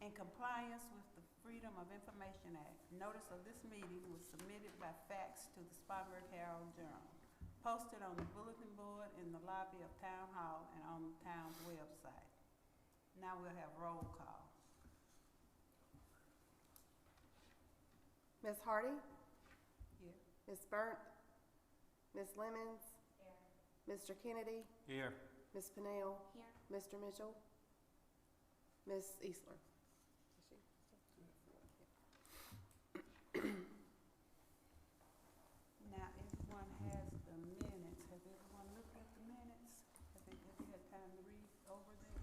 In compliance with the Freedom of Information Act, notice of this meeting was submitted by fax to the Spartanburg Herald Journal, posted on the bulletin board in the lobby of Town Hall and on the town's website. Now we'll have roll call. Ms. Hardy? Here. Ms. Burnt? Ms. Lemons? Here. Mr. Kennedy? Here. Ms. Pennell? Here. Mr. Mitchell? Ms. Eastler? Now, everyone has the minutes. Have everyone looked at the minutes? Have you had time to read over them?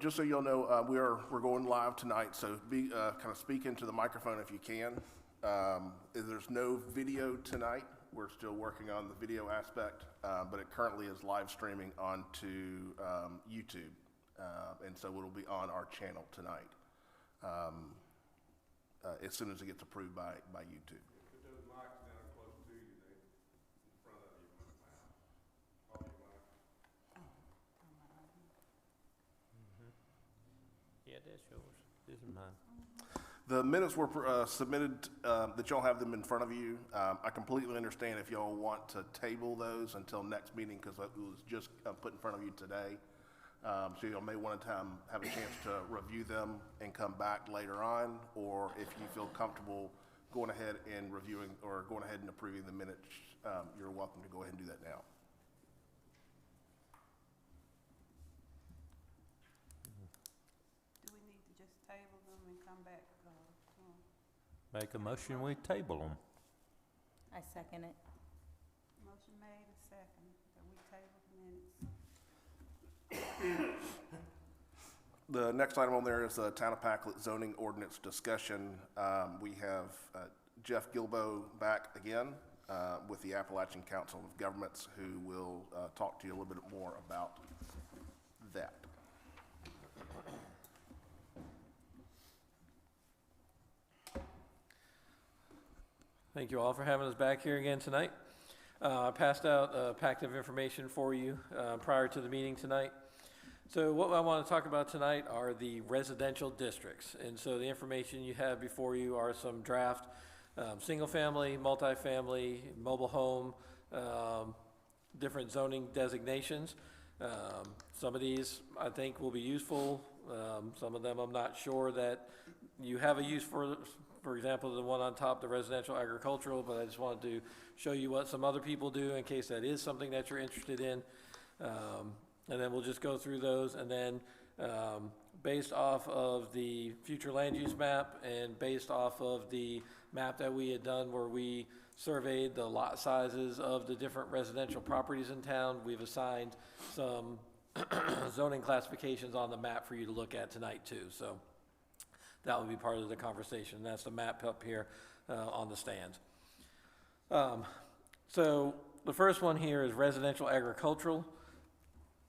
Just so you'll know, we're going live tonight, so be kind of speak into the microphone if you can. There's no video tonight. We're still working on the video aspect, but it currently is live streaming onto YouTube, and so it'll be on our channel tonight as soon as it gets approved by YouTube. Put those mics down close to you, they in front of you. Hold your mic. Yeah, that's yours. This is mine. The minutes were submitted, that y'all have them in front of you. I completely understand if y'all want to table those until next meeting, because it was just put in front of you today. So y'all may want to have a chance to review them and come back later on, or if you feel comfortable going ahead and reviewing or going ahead and approving the minutes, you're welcome to go ahead and do that now. Do we need to just table them and come back to them? Make a motion, we table them. I second it. Motion made and second that we table the minutes. The next item on there is the Town of Packlet zoning ordinance discussion. We have Jeff Gilbo back again with the Appalachian Council of Governments, who will talk to you a little bit more about that. Thank you all for having us back here again tonight. I passed out a packet of information for you prior to the meeting tonight. So what I want to talk about tonight are the residential districts. And so the information you have before you are some draft single-family, multifamily, mobile home, different zoning designations. Some of these I think will be useful. Some of them I'm not sure that you have a use for. For example, the one on top, the residential agricultural, but I just wanted to show you what some other people do in case that is something that you're interested in. And then we'll just go through those, and then based off of the future land use map and based off of the map that we had done where we surveyed the lot sizes of the different residential properties in town, we've assigned some zoning classifications on the map for you to look at tonight too. So that will be part of the conversation. That's the map up here on the stand. So the first one here is residential agricultural.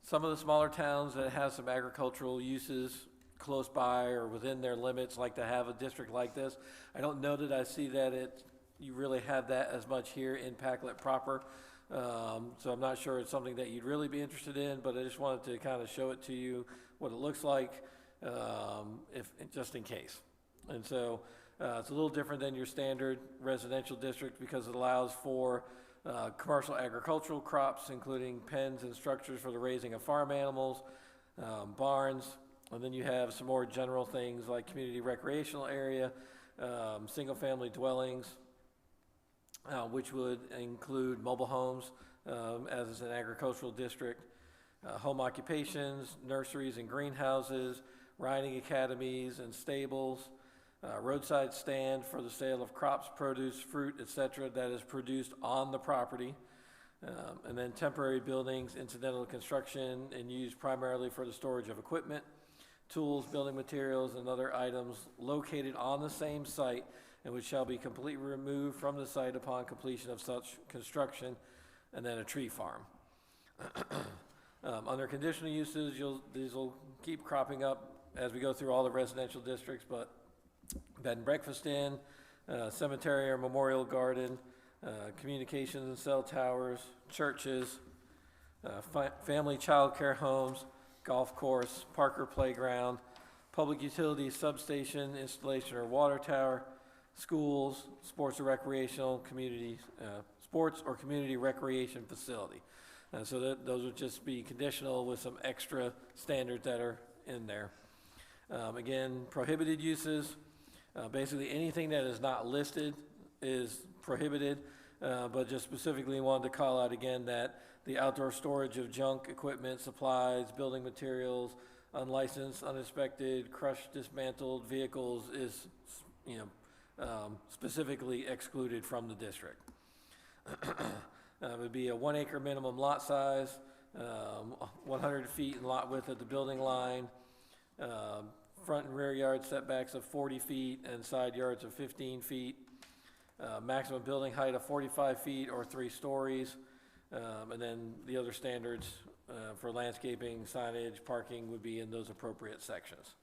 Some of the smaller towns that have some agricultural uses close by or within their limits like to have a district like this. I don't know that I see that you really have that as much here in Packlet proper. So I'm not sure it's something that you'd really be interested in, but I just wanted to kind of show it to you what it looks like. Just in case. And so it's a little different than your standard residential district because it allows for commercial agricultural crops, including pens and structures for the raising of farm animals, barns, and then you have some more general things like community recreational area, single-family dwellings, which would include mobile homes as is an agricultural district, home occupations, nurseries and greenhouses, riding academies and stables, roadside stand for the sale of crops, produce, fruit, etc. that is produced on the property, and then temporary buildings, incidental construction, and used primarily for the storage of equipment, tools, building materials, and other items located on the same site and which shall be completely removed from the site upon completion of such construction, and then a tree farm. Under conditional uses, these will keep cropping up as we go through all the residential districts, but bed and breakfast inn, cemetery or memorial garden, communications and cell towers, churches, family child care homes, golf course, Parker Playground, public utilities substation, installation or water tower, schools, sports or recreational communities, sports or community recreation facility. So those would just be conditional with some extra standards that are in there. Again, prohibited uses, basically anything that is not listed is prohibited, but just specifically wanted to call out again that the outdoor storage of junk, equipment, supplies, building materials, unlicensed, uninspected, crushed, dismantled vehicles is, specifically excluded from the district. It would be a 1 acre minimum lot size, 100 feet in lot width at the building line, front and rear yard setbacks of 40 feet and side yards of 15 feet, maximum building height of 45 feet or 3 stories, and then the other standards for landscaping, signage, parking would be in those appropriate sections.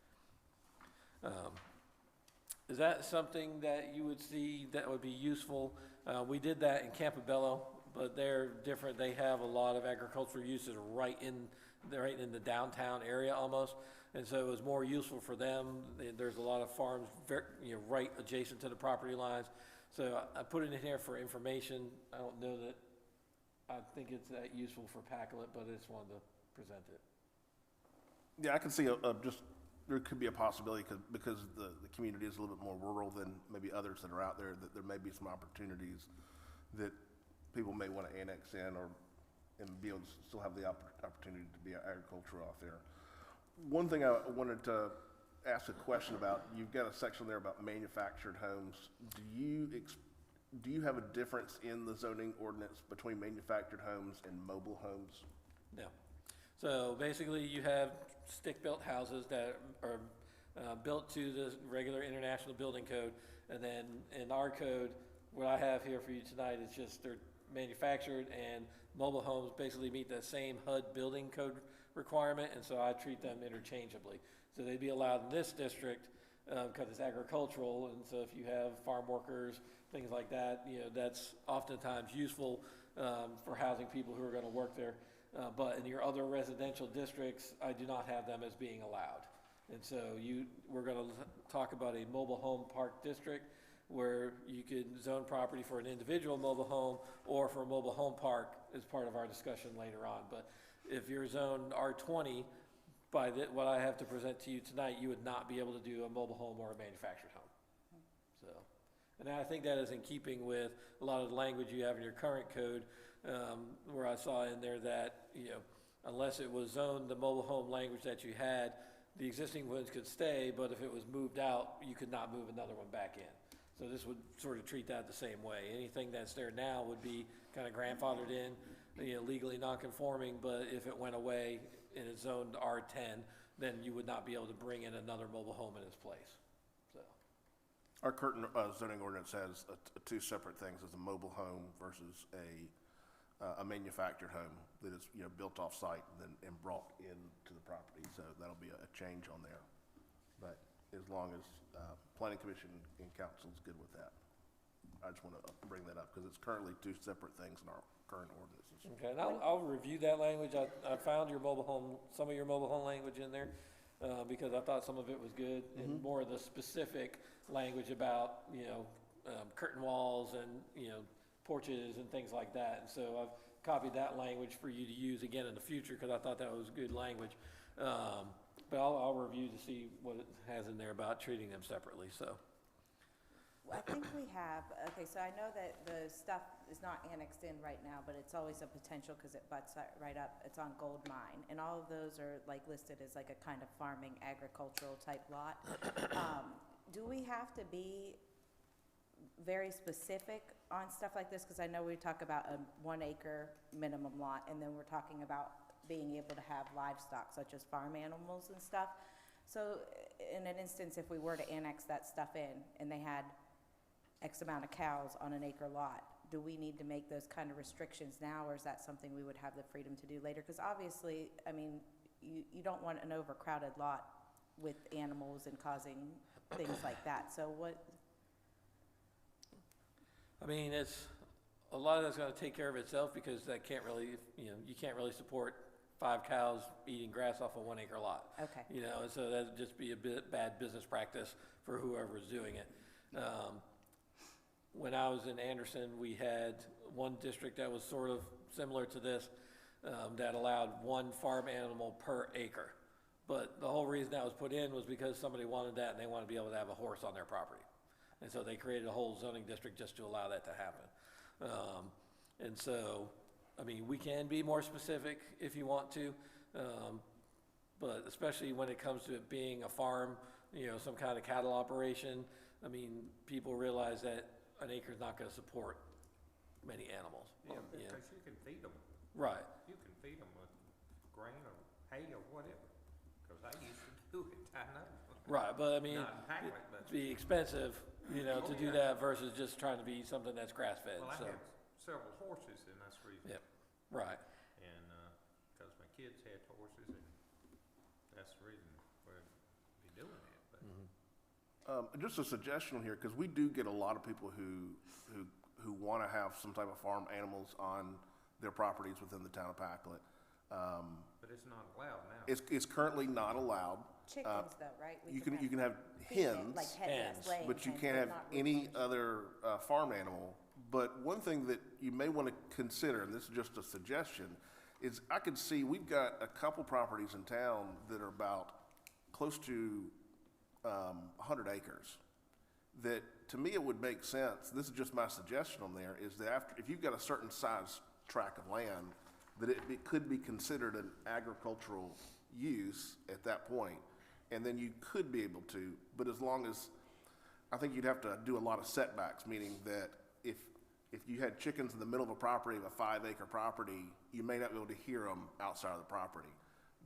Is that something that you would see that would be useful? We did that in Campobello, but they're different. They have a lot of agricultural uses right in the downtown area almost, and so it was more useful for them. There's a lot of farms right adjacent to the property lines. So I put it in here for information. I don't know that I think it's that useful for Pacolet, but I just wanted to present it. Yeah, I can see there could be a possibility because the community is a little bit more rural than maybe others that are out there, that there may be some opportunities that people may want to annex in and be able to still have the opportunity to be agriculture out there. One thing I wanted to ask a question about, you've got a section there about manufactured homes. Do you have a difference in the zoning ordinance between manufactured homes and mobile homes? No. So basically you have stick-built houses that are built to the regular International Building Code, and then in our code, what I have here for you tonight is just they're manufactured, and mobile homes basically meet the same HUD building code requirement, and so I treat them interchangeably. So they'd be allowed in this district because it's agricultural, and so if you have farm workers, things like that, that's oftentimes useful for housing people who are going to work there. But in your other residential districts, I do not have them as being allowed. And so we're going to talk about a mobile home park district where you could zone property for an individual mobile home or for a mobile home park as part of our discussion later on. But if you're zoned R20, by what I have to present to you tonight, you would not be able to do a mobile home or a manufactured home. So, and I think that is in keeping with a lot of the language you have in your current code, where I saw in there that, unless it was zoned the mobile home language that you had, the existing ones could stay, but if it was moved out, you could not move another one back in. So this would sort of treat that the same way. Anything that's there now would be kind of grandfathered in, legally non-conforming, but if it went away and it's zoned R10, then you would not be able to bring in another mobile home in its place. So, Our current zoning ordinance has two separate things: as a mobile home versus a manufactured home that is built off site and brought into the property. So that'll be a change on there. But as long as Planning Commission and Council is good with that, I just want to bring that up because it's currently two separate things in our current ordinances. okay, and I'll review that language. I found some of your mobile home language in there because I thought some of it was good, and more of the specific language about curtain walls and porches and things like that. And so I've copied that language for you to use again in the future because I thought that was good language. But I'll review to see what it has in there about treating them separately. So. I think we have, okay, so I know that the stuff is not annexed in right now, but it's always a potential because it butts right up, it's on Gold Mine. And all of those are like listed as like a kind of farming, agricultural type lot. Do we have to be very specific on stuff like this? Because I know we talk about a 1 acre minimum lot, and then we're talking about being able to have livestock such as farm animals and stuff. So in an instance, if we were to annex that stuff in and they had X amount of cows on an acre lot, do we need to make those kind of restrictions now, or is that something we would have the freedom to do later? Because obviously, I mean, you don't want an overcrowded lot with animals and causing things like that. So what? I mean, it's a lot of that's gonna take care of itself because that can't really, you can't really support 5 cows eating grass off a 1 acre lot. Okay. And so that'd just be a bit bad business practice for whoever's doing it. When I was in Anderson, we had one district that was sort of similar to this, that allowed 1 farm animal per acre. But the whole reason that was put in was because somebody wanted that and they wanted to be able to have a horse on their property. And so they created a whole zoning district just to allow that to happen. And so, I mean, we can be more specific if you want to, but especially when it comes to it being a farm, some kind of cattle operation, I mean, people realize that an acre is not gonna support many animals. Well, because you can feed them, Right, you can feed them with grain or hay or whatever, because I used to do it, I know. right, but I mean, Not in Packlet, but, it'd be expensive, to do that versus just trying to be something that's grass-fed, well, I so, have several horses, and that's the reason. Yep. right. And, because my kids had horses, and that's the reason we're be doing that, but. Just a suggestion here, because we do get a lot of people who want to have some type of farm animals on their properties within the town of Packlet. But it's not allowed now. It's currently not allowed. Chickens though, right? We You can have feed it, hens, like yes, Hens, laying but you hens, can't have not any roosters. other farm animal. But one thing that you may want to consider, and this is just a suggestion, is I could see, we've got a couple properties in town that are about close to 100 acres. That, to me, it would make sense, this is just my suggestion on there, is that if you've got a certain size tract of land, that it could be considered an agricultural use at that point, and then you could be able to, but as long as, I think you'd have to do a lot of setbacks, meaning that if you had chickens in the middle of a property, of a 5 acre property, you may not be able to hear them outside of the property.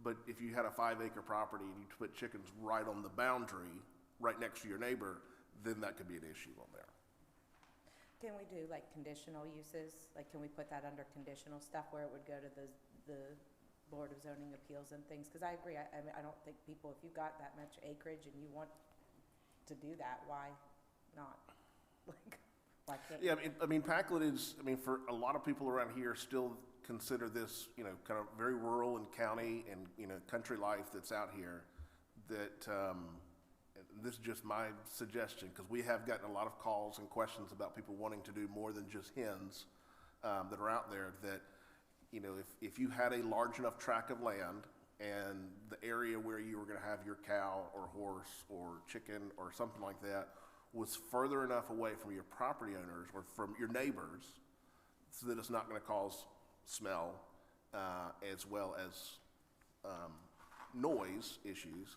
But if you had a 5 acre property and you put chickens right on the boundary, right next to your neighbor, then that could be an issue on there. Can we do like conditional uses? Like, can we put that under conditional stuff where it would go to the Board of Zoning Appeals and things? Because I agree, I mean, I don't think people, if you've got that much acreage and you want to do that, why not? Like, why can't? Yeah, I mean, Packlet is, for a lot of people around here still consider this, kind of very rural and county and, country life that's out here, that, this is just my suggestion, because we have gotten a lot of calls and questions about people wanting to do more than just hens, that are out there, that, if you had a large enough tract of land and the area where you were gonna have your cow or horse or chicken or something like that was further enough away from your property owners or from your neighbors so that it's not gonna cause smell, as well as, noise issues,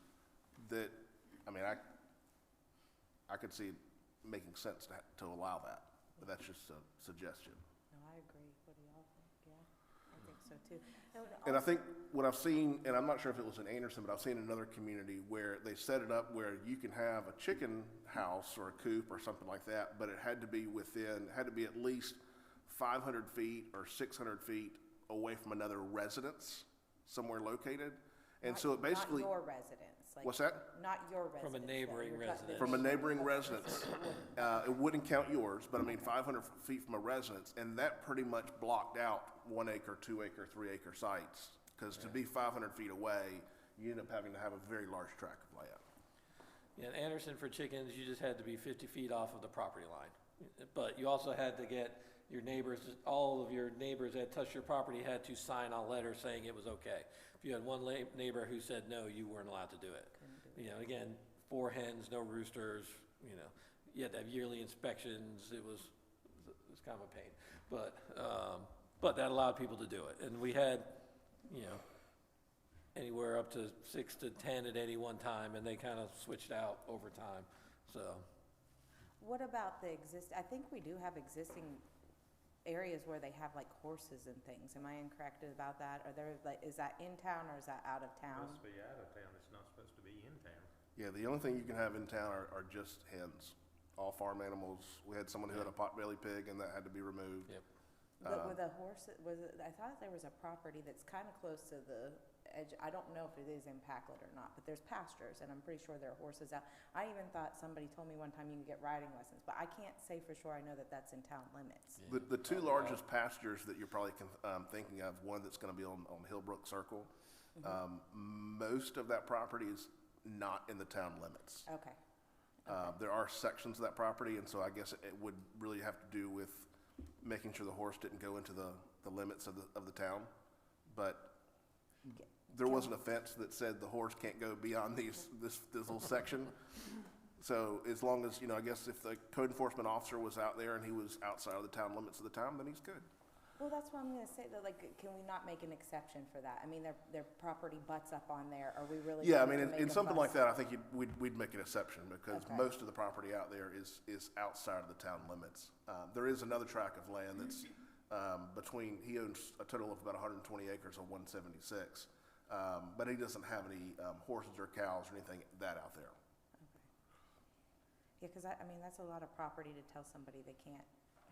that, I could see it making sense to allow that, but that's just a suggestion. No, I agree. What do y'all think? Yeah, I think so too. And I think what I've seen, and I'm not sure if it was in Anderson, but I've seen another community where they set it up where you can have a chicken house or a coop or something like that, but it had to be at least 500 feet or 600 feet away from another residence somewhere located. And so it basically. Not your residence. Like, What's that? Not your residence. From a neighboring residence. From a neighboring residence. It wouldn't count yours, but 500 feet from a residence, and that pretty much blocked out 1 acre, 2 acre, 3 acre sites. Because to be 500 feet away, you end up having to have a very large tract of land. Yeah, in Anderson for chickens, you just had to be 50 feet off of the property line. But you also had to get your neighbors, all of your neighbors that touched your property had to sign a letter saying it was okay. If you had one neighbor who said no, you weren't allowed to do it. Again, 4 hens, no roosters, you had to have yearly inspections. It was kind of a pain. But that allowed people to do it. And we had, anywhere up to 6 to 10 at any one time, and they kind of switched out over time, so. What about I think we do have existing areas where they have like horses and things. Am I incorrect about that? Is that in town or is that out of town? Supposed to be out of town, it's not supposed to be in town. Yeah, the only thing you can have in town are just hens, all farm animals. We had someone who had a potbelly pig and that had to be removed. Yep. But with a horse, I thought there was a property that's kind of close to the edge, I don't know if it is in Packlet or not, but there's pastures, and I'm pretty sure there are horses out. I even thought somebody told me one time you can get riding lessons, but I can't say for sure I know that that's in town limits. The two largest pastures that you're probably thinking of, one that's gonna be on Hillbrook Circle, most of that property is not in the town limits. Okay, There are sections of that property, and so I guess it would really have to do with making sure the horse didn't go into the limits of the town. But there wasn't a fence that said the horse can't go beyond this little section. So as long as, I guess if the code enforcement officer was out there and he was outside of the town limits of the town, then he's good. well, that's what I'm gonna say, though, like, can we not make an exception for that? I mean, their property butts up on there, are we really Yeah, I going mean, to make in a something like fuss? that, I think we'd make an exception because Okay. most of the property out there is outside of the town limits. There is another tract of land that's he owns a total of about 120 acres of 176. But he doesn't have any horses or cows or anything that out there. Yeah, because I mean, that's a lot of property to tell somebody they can't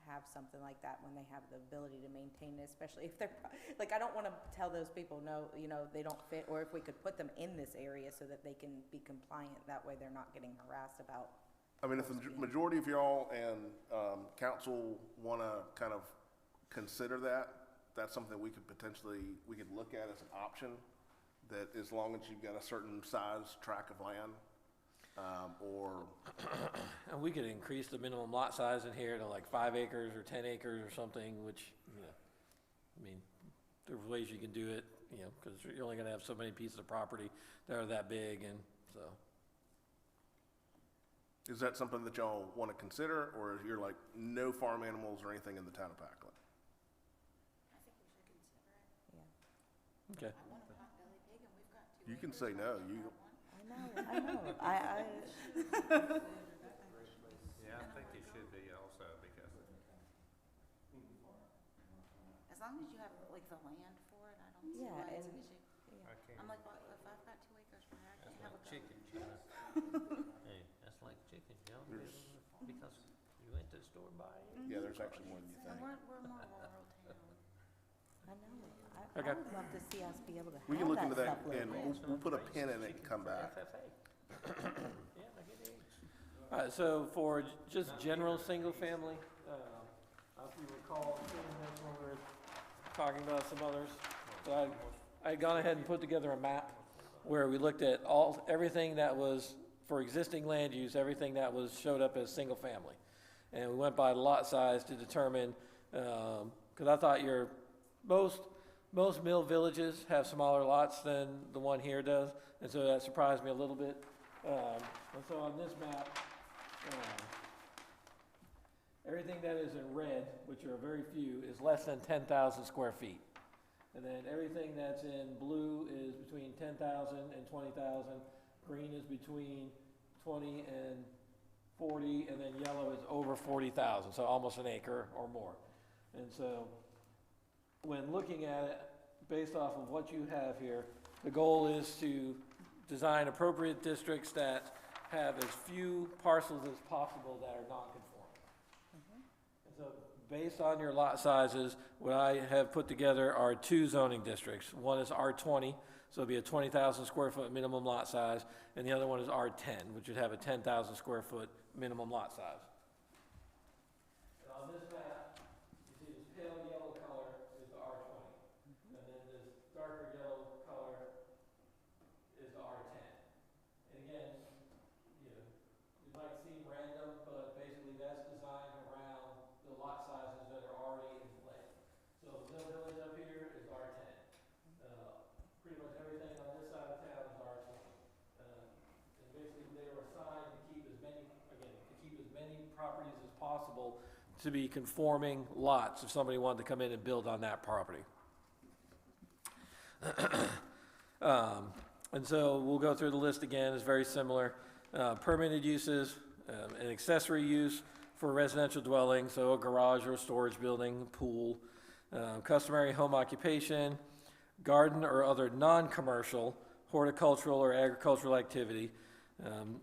have something like that when they have the ability to maintain it, especially if they're, like, I don't want to tell those people, no, they don't fit, or if we could put them in this area so that they can be compliant, that way they're not getting harassed about. I mean, if the majority of y'all and council want to kind of consider that, that's something we could look at as an option, that as long as you've got a certain size tract of land, or And we could increase the minimum lot size in here to like 5 acres or 10 acres or something, which, I mean, there's ways you can do it, because you're only gonna have so many pieces of property that are that big, and so. is that something that y'all want to consider, or you're like, no farm animals or anything in the town of Packlet? Okay. You can say no, I know, Yeah, I think it should be also because As long as you have like the land for it, I don't see Yeah, why it's and- an issue. I can't. I'm like, well, if I've got 2 acres for I can't That's have a like goat. chickens, Hey, that's like chickens, y'all. Because you went to the store and buy it. yeah, there's actually more than you And think. we're more rural town. I know. Okay. I would love to see us be able to We can have look that into that, stuff and locally. we'll put a pin in it and come back. FFA. Yeah, they get eggs. All right, so for just general single-family, if you recall, when we were talking about some others, so I had gone ahead and put together a map where we looked at everything that was, for existing land use, everything that showed up as single-family. And we went by the lot size to determine, because I thought most mill villages have smaller lots than the one here does, and so that surprised me a little bit. And so on this map, everything that is in red, which are very few, is less than 10,000 square feet. And then everything that's in blue is between 10,000 and 20,000. Green is between 20 and 40, and then yellow is over 40,000, so almost an acre or more. And so when looking at it, based off of what you have here, the goal is to design appropriate districts that have as few parcels as possible that are non-conforming. And so based on your lot sizes, what I have put together are 2 zoning districts. One is R20, so it'll be a 20,000 square foot minimum lot size, and the other one is R10, which would have a 10,000 square foot minimum lot size. And on this map, you see this pale yellow color is the R20, and then this darker yellow color is the R10. And again, it might seem random, but basically that's designed around the lot sizes that are already in place. So the Mill Village up here is R10. Pretty much everything on this side of town is R20. And basically they were assigned to keep as many properties as possible to be conforming lots if somebody wanted to come in and build on that property. And so we'll go through the list again, it's very similar. Permitted uses, an accessory use for a residential dwelling, so a garage or a storage building, pool, customary home occupation, garden or other non-commercial, horticultural or agricultural activity,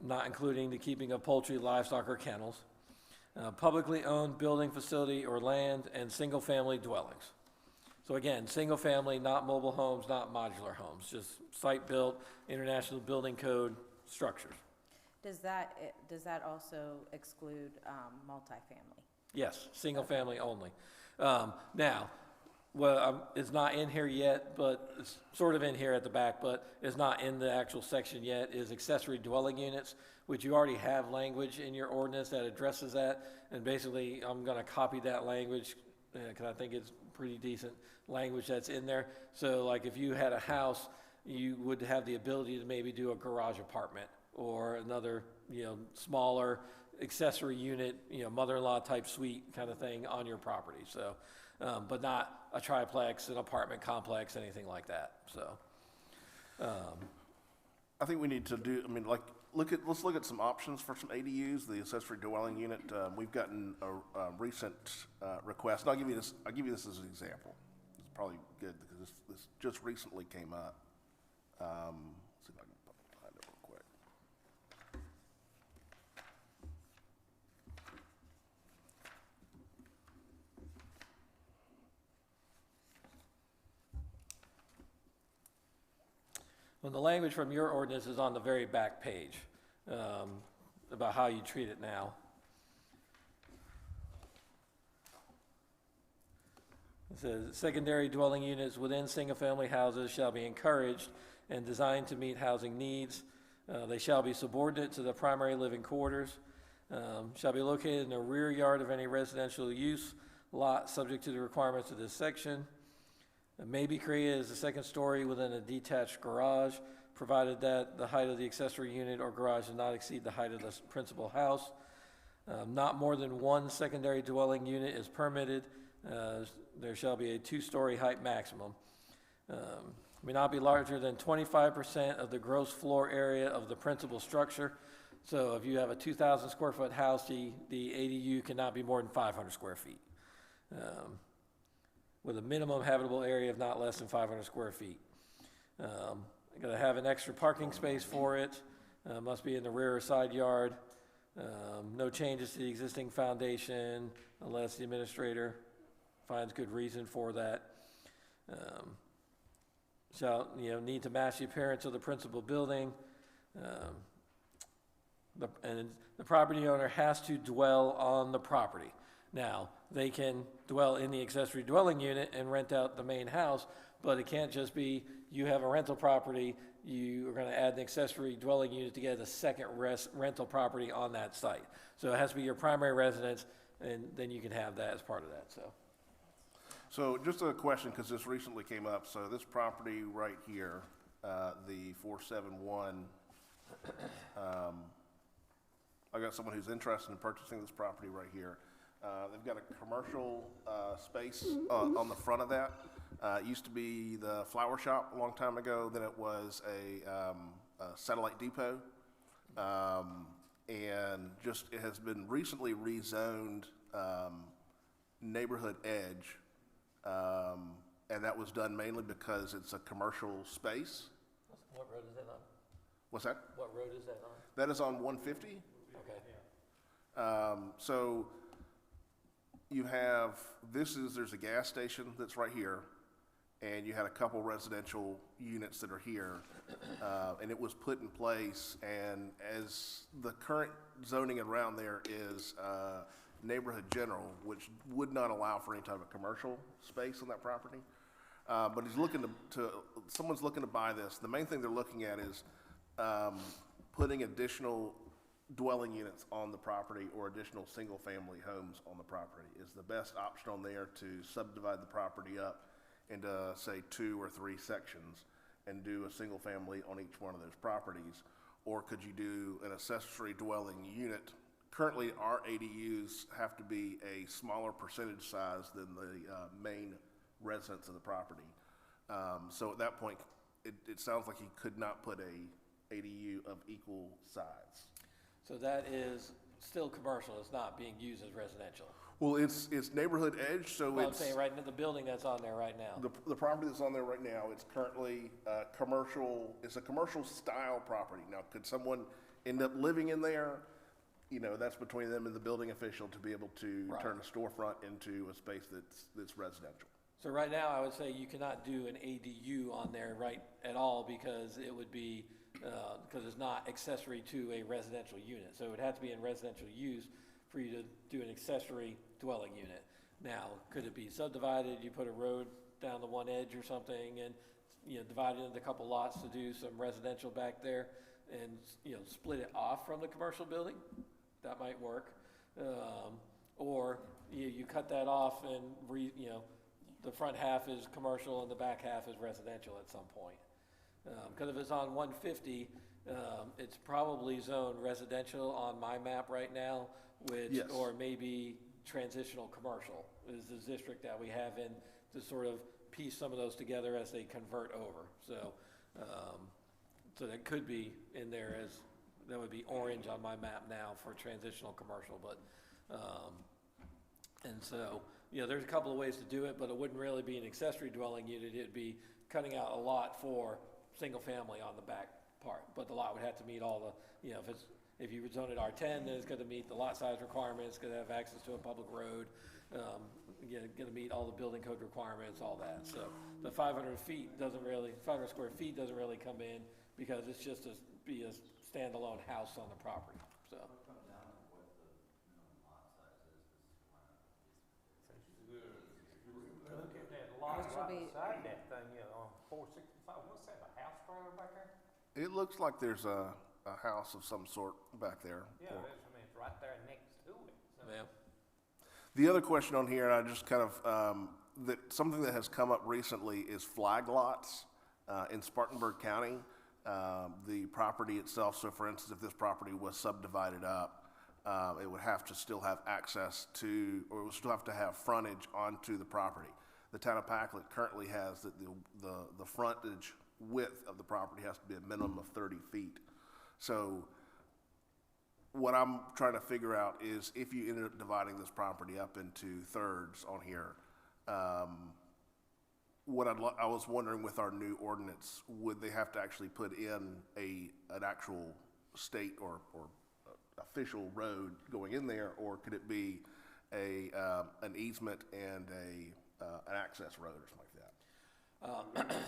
not including the keeping of poultry, livestock, or kennels, publicly owned building, facility, or land, and single-family dwellings. So again, single family, not mobile homes, not modular homes, just site-built, International Building Code structures. Does that also exclude multifamily? Yes, single family only. Now, it's not in here yet, but it's sort of in here at the back, but it's not in the actual section yet, is accessory dwelling units, which you already have language in your ordinance that addresses that. And basically, I'm gonna copy that language, because I think it's pretty decent language that's in there. So like if you had a house, you would have the ability to maybe do a garage apartment or another, smaller accessory unit, mother-in-law type suite kind of thing on your property, so, but not a triplex, an apartment complex, anything like that, so. I think we need to do, let's look at some options for some ADUs, the accessory dwelling unit. We've gotten a recent request, and I'll give you this as an example. It's probably good because this just recently came up. Let's see if I can find it real quick. Well, the language from your ordinance is on the very back page, about how you treat it now. It says, secondary dwelling units within single-family houses shall be encouraged and designed to meet housing needs. They shall be subordinate to the primary living quarters, shall be located in the rear yard of any residential use lot subject to the requirements of this section. It may be created as a second story within a detached garage, provided that the height of the accessory unit or garage does not exceed the height of the principal house. Not more than one secondary dwelling unit is permitted. There shall be a 2-story height maximum. May not be larger than 25% of the gross floor area of the principal structure. So if you have a 2,000 square foot house, the ADU cannot be more than 500 square feet. With a minimum habitable area of not less than 500 square feet. Got to have an extra parking space for it. Must be in the rear or side yard. No changes to the existing foundation unless the administrator finds good reason for that. Shall need to match the appearance of the principal building. And the property owner has to dwell on the property. Now, they can dwell in the accessory dwelling unit and rent out the main house, but it can't just be, you have a rental property, you are gonna add an accessory dwelling unit to get a second rental property on that site. So it has to be your primary residence, and then you can have that as part of that, so. So just a question, because this recently came up. So this property right here, the 471, I got someone who's interested in purchasing this property right here. They've got a commercial space on the front of that. It used to be the flower shop a long time ago. Then it was a satellite depot. And just it has been recently rezoned neighborhood edge. And that was done mainly because it's a commercial space. What road is that on? What's that? What road is that on? That is on 150. Okay. So you have, there's a gas station that's right here, and you had a couple residential units that are here, and it was put in place, and as the current zoning around there is neighborhood general, which would not allow for any type of commercial space on that property. But he's looking someone's looking to buy this. The main thing they're looking at is putting additional dwelling units on the property or additional single-family homes on the property is the best option on there to subdivide the property up into, say, 2 or 3 sections and do a single family on each one of those properties. Or could you do an accessory dwelling unit? Currently, our ADUs have to be a smaller percentage size than the main residence of the property. So at that point, it sounds like you could not put a ADU of equal size. So that is still commercial, it's not being used as residential. Well, it's neighborhood edge, so Well, I'm it's saying right in the building that's on there right now. the property that's on there right now. It's currently commercial. It's a commercial style property. Now, could someone end up living in there? That's between them and the building official to be able to Right. turn a storefront into a space that's residential. So right now, I would say you cannot do an ADU on there right at all because it would be, because it's not accessory to a residential unit. So it would have to be in residential use for you to do an accessory dwelling unit. Now, could it be subdivided, you put a road down the one edge or something and, divide it into a couple lots to do some residential back there and, split it off from the commercial building? That might work. Or you cut that off and the front half is commercial and the back half is residential at some point. Because if it's on 150, it's probably zoned residential on my map right now, which, Yes. or maybe transitional commercial is the district that we have in to sort of piece some of those together as they convert over. So, so that could be in there as, that would be orange on my map now for transitional commercial, but, and so, there's a couple of ways to do it, but it wouldn't really be an accessory dwelling unit. It'd be cutting out a lot for single family on the back part. But the lot would have to meet all the, if you would zone it R10, then it's gonna meet the lot size requirements, gonna have access to a public road, gonna meet all the building code requirements, all that. So the 500 square feet doesn't really come in because it's just be a standalone house on the property, so. Look at that lot Which will right be- beside that thing, on 465, what's that, a house trailer back there? It looks like there's a house of some sort back there. Yeah, it's right there next to it. So- Yeah. The other question on here, and I just kind of, something that has come up recently is flag lots in Spartanburg County. The property itself, so for instance, if this property was subdivided up, it would have to still have access to, or it would still have to have frontage onto the property. The town of Packlet currently has that the frontage width of the property has to be a minimum of 30 feet. So what I'm trying to figure out is if you ended up dividing this property up into thirds on here, I was wondering with our new ordinance, would they have to actually put in an actual state or official road going in there, or could it be an easement and an access road or something like that?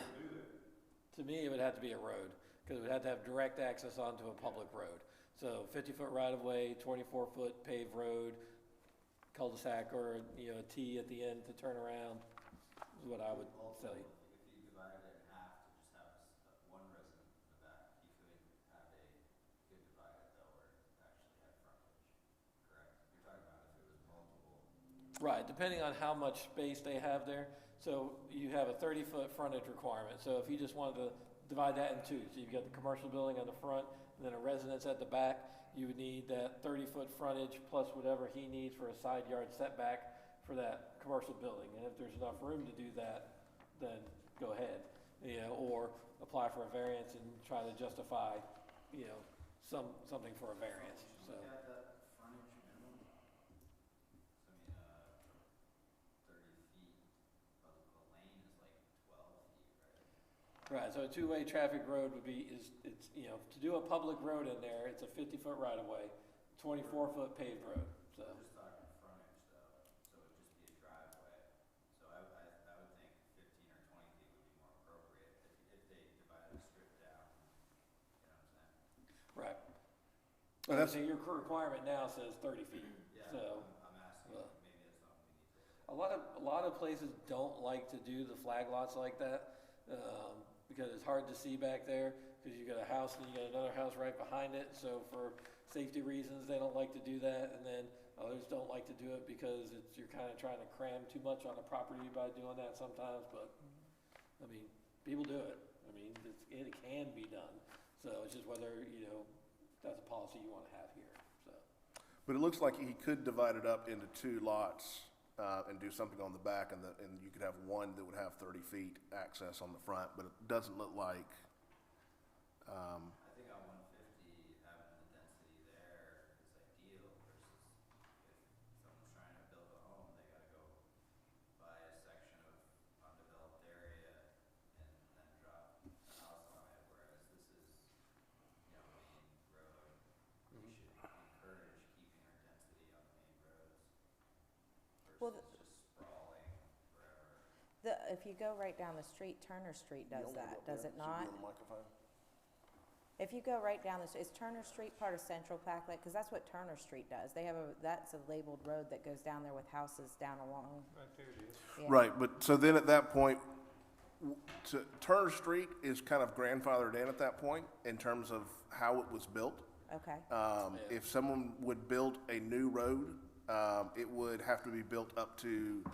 To me, it would have to be a road, because it would have to have direct access onto a public road. So 50-foot right-of-way, 24-foot paved road, cul-de-sac, or, a T at the end to turn around, is what I would say. If you divided it in half to just have one resident in the back, you could divide it though, where it actually had frontage, correct? You're talking about if it was multiple. Right, depending on how much space they have there. So you have a 30-foot frontage requirement. So if you just wanted to divide that in two, so you've got the commercial building on the front and then a residence at the back, you would need that 30-foot frontage plus whatever he needs for a side yard setback for that commercial building. And if there's enough room to do that, then go ahead, or apply for a variance and try to justify, something for a variance, so. You got that frontage minimum? So, 30 feet, but the lane is like 12 feet, right? Right, so a two-way traffic road would be, to do a public road in there, it's a 50-foot right-of-way, 24-foot paved road, so. I'm just talking frontage though, so it'd just be a driveway. So I would think 15 or 20 feet would be more appropriate if they divided the strip down, you know what I'm saying? Right. And that's- So your requirement now says 30 feet, Yeah, so. I'm asking, well, maybe that's something we need to. A lot of places don't like to do the flag lots like that, because it's hard to see back there, because you got a house and you got another house right behind it, so for safety reasons, they don't like to do that, and then others don't like to do it because you're kind of trying to cram too much on the property by doing that sometimes, but, people do it. It can be done, so it's just whether, that's a policy you want to have here, so. But it looks like he could divide it up into two lots and do something on the back, and you could have one that would have 30 feet access on the front, but it doesn't look like, I think on 150, having the density there is ideal versus if someone's trying to build a home, they gotta go buy a section of undeveloped area and then drop a house on it, whereas this is, main road. We should encourage keeping our density on the main roads Well, versus just sprawling wherever. If you go right down the street, Turner Street does that, does it not? If you go right down is Turner Street part of Central Packlet? Because that's what Turner Street does. That's a labeled road that goes down there with houses down along. Right there it is. Yeah. Right, but so then at that point, Turner Street is kind of grandfathered in at that point in terms of how it was built. Okay, If someone would build a new road, it would have to be built up to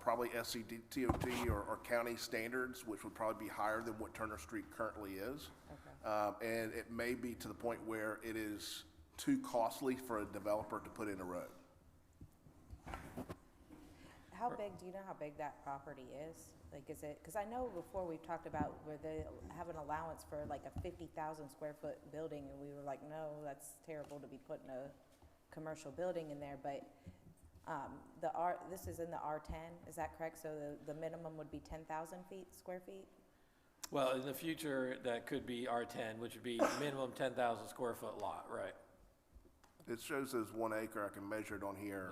probably SCDOT or county standards, which would probably be higher than what Turner Street currently is. okay. And it may be to the point where it is too costly for a developer to put in a road. How big, do you know how big that property is? Like, is it, because I know before we've talked about where they have an allowance for like a 50,000 square foot building, and we were like, no, that's terrible to be putting a commercial building in there, but this is in the R10, is that correct? So the minimum would be 10,000 square feet? Well, in the future, that could be R10, which would be minimum 10,000 square foot lot, right? It shows as 1 acre, I can measure it on here.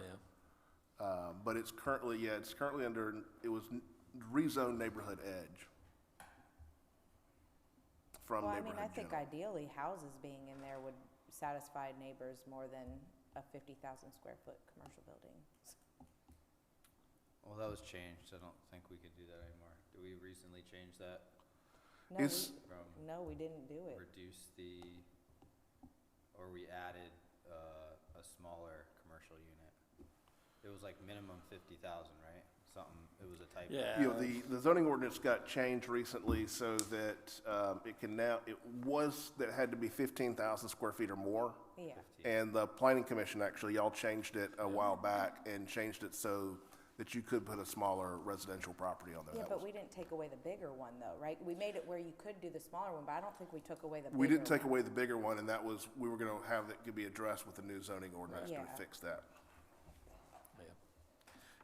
Yeah. But it's currently under, it was rezoned neighborhood edge from Well, I mean, neighborhood I think general. ideally, houses being in there would satisfy neighbors more than a 50,000 square foot commercial building. Well, that was changed. I don't think we could do that anymore. Did we recently change that No, It's- from no, we didn't do it. reduce or we added a smaller commercial unit? It was like minimum 50,000, right? Something, it was a typo. Yeah. You know, the zoning ordinance got changed recently so that it can now, it was that it had to be 15,000 square feet or more. Yeah, 15. And the planning commission, actually, y'all changed it a while back and changed it so that you could put a smaller residential property on there. yeah, That but was- we didn't take away the bigger one though, right? We made it where you could do the smaller one, but I don't think we took away the bigger one. We didn't take away the bigger one, and that was, we were gonna have that could be addressed with the new zoning ordinance to Yeah. fix that.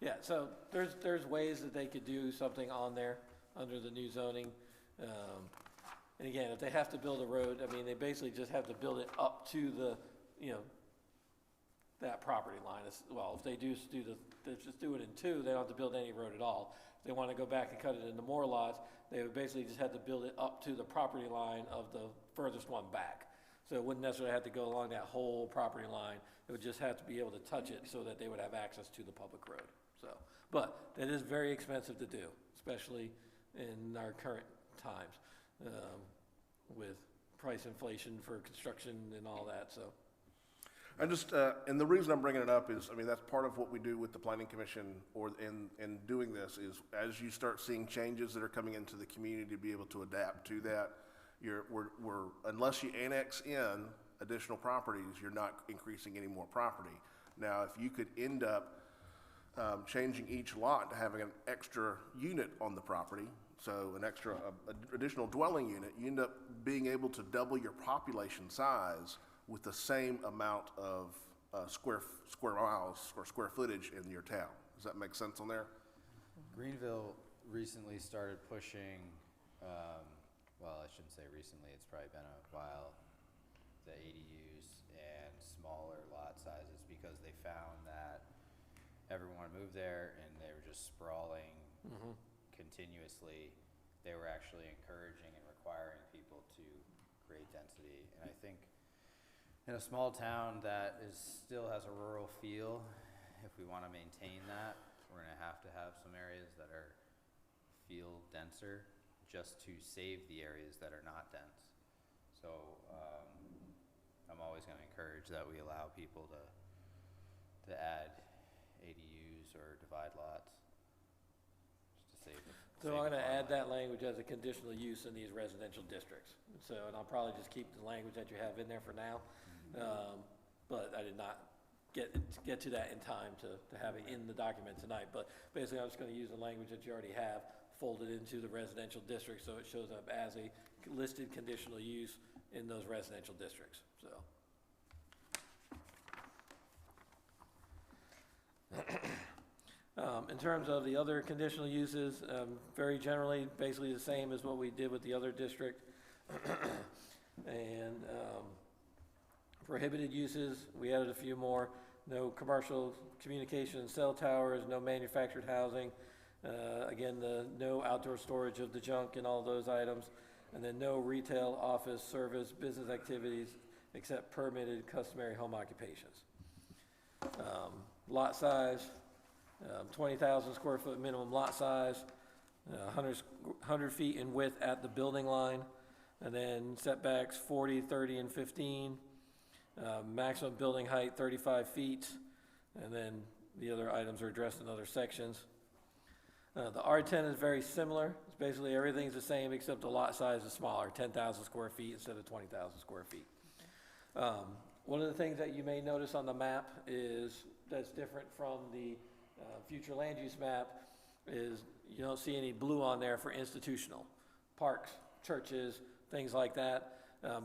Yeah, so there's ways that they could do something on there under the new zoning. And again, if they have to build a road, I mean, they basically just have to build it up to the, that property line. Well, if they just do it in two, they don't have to build any road at all. If they want to go back and cut it into more lots, they would basically just have to build it up to the property line of the furthest one back. So it wouldn't necessarily have to go along that whole property line. It would just have to be able to touch it so that they would have access to the public road. So, but that is very expensive to do, especially in our current times, with price inflation for construction and all that, so. I just, and the reason I'm bringing it up is, I mean, that's part of what we do with the planning commission or in doing this is as you start seeing changes that are coming into the community to be able to adapt to that, unless you annex in additional properties, you're not increasing any more property. Now, if you could end up changing each lot to having an extra unit on the property, so an extra, additional dwelling unit, you end up being able to double your population size with the same amount of square miles or square footage in your town. Does that make sense on there? Greenville recently started pushing, well, I shouldn't say recently, it's probably been a while, the ADUs and smaller lot sizes because they found that everyone moved there and they were just sprawling continuously. They were actually encouraging and requiring people to create density. And I think in a small town that still has a rural feel, if we want to maintain that, we're going to have some areas that feel denser just to save the areas that are not dense. So I'm always going to encourage that we allow people to add ADUs or divide lots, just to save. So I'm gonna add that language as a conditional use in these residential districts. So, and I'll probably just keep the language that you have in there for now. But I did not get to that in time to have it in the document tonight. But basically, I'm just gonna use the language that you already have folded into the residential district, so it shows up as a listed conditional use in those residential districts, so. In terms of the other conditional uses, very generally, basically the same as what we did with the other district. And prohibited uses, we added a few more. No commercial communication cell towers, no manufactured housing, Again, the no outdoor storage of the junk and all those items, and then no retail, office, service, business activities except permitted customary home occupations. Lot size, 20,000 square foot minimum lot size, 100 feet in width at the building line, and then setbacks 40, 30, and 15. Maximum building height 35 feet, and then the other items are addressed in other sections. The R10 is very similar. It's basically everything's the same except the lot size is smaller, 10,000 square feet instead of 20,000 square feet. One of the things that you may notice on the map is that's different from the future land use map is you don't see any blue on there for institutional. Parks, churches, things like that.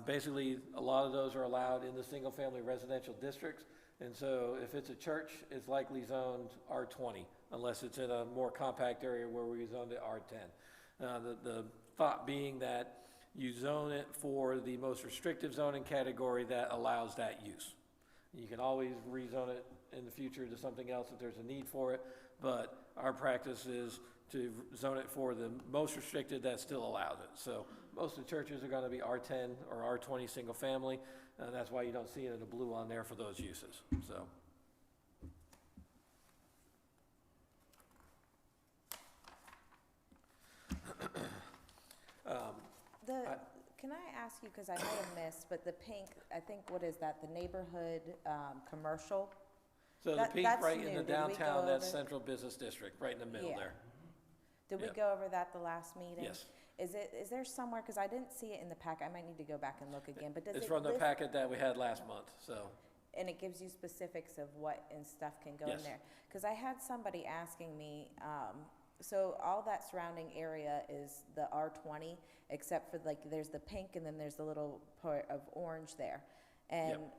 Basically, a lot of those are allowed in the single-family residential districts, and so if it's a church, it's likely zoned R20, unless it's in a more compact area where we zoned it R10. The thought being that you zone it for the most restrictive zoning category that allows that use. You can always rezone it in the future to something else if there's a need for it, but our practice is to zone it for the most restricted that still allows it. So most of the churches are gonna be R10 or R20 single family, and that's why you don't see it in the blue on there for those uses, so. Can I ask you, because I may have missed, but the pink, I think, what is that, the neighborhood commercial? So the That- pink that's right new. in Did the we go downtown, that's over- Central Business District, right in the middle Yeah. there. Did we Yeah. go over that the last meeting? Yes. Is there somewhere, because I didn't see it in the pack, I might need to go back and look again, but does it It's from the list- packet that we had last month, so. And it gives you specifics of what and stuff can go in Yes. there? Because I had somebody asking me, so all that surrounding area is the R20, except for like, there's the pink and then there's the little part of orange there. And,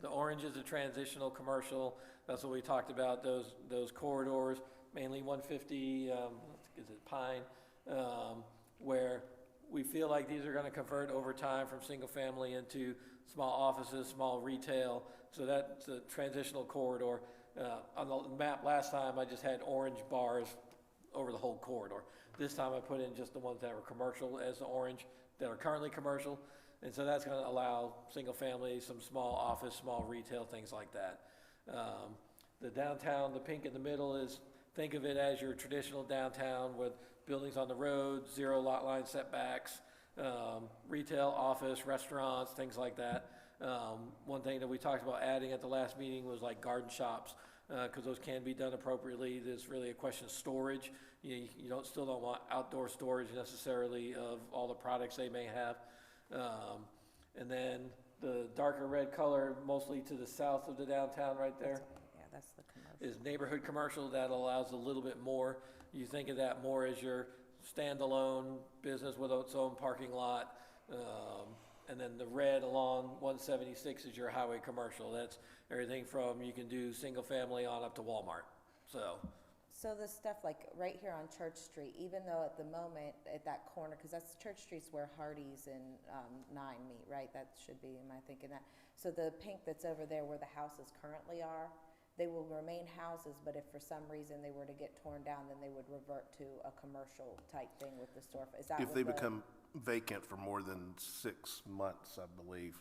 The orange is a transitional commercial, that's what we talked about, those corridors, mainly 150, is it Pine, where we feel like these are gonna convert over time from single family into small offices, small retail, so that's a transitional corridor. On the map last time, I just had orange bars over the whole corridor. This time I put in just the ones that were commercial as the orange, that are currently commercial. And so that's gonna allow single family, some small office, small retail, things like that. The downtown, the pink in the middle is, think of it as your traditional downtown with buildings on the road, 0 lot line setbacks, retail, office, restaurants, things like that. One thing that we talked about adding at the last meeting was like garden shops, because those can be done appropriately. There's really a question of storage. You still don't want outdoor storage necessarily of all the products they may have. And then the darker red color, mostly to the south of the downtown right there, yeah, that's the commercial. is neighborhood commercial. That allows a little bit more. You think of that more as your standalone business with its own parking lot. And then the red along 176 is your highway commercial. That's everything from, you can do single family on up to Walmart, so. So the stuff like right here on Church Street, even though at the moment at that corner, because that's Church Street's where Hardee's and 9 meet, right? That should be, am I thinking that? So the pink that's over there where the houses currently are, they will remain houses, but if for some reason they were to get torn down, then they would revert to a commercial type thing with the store. Is that If what they the- become vacant for more than 6 months, I believe.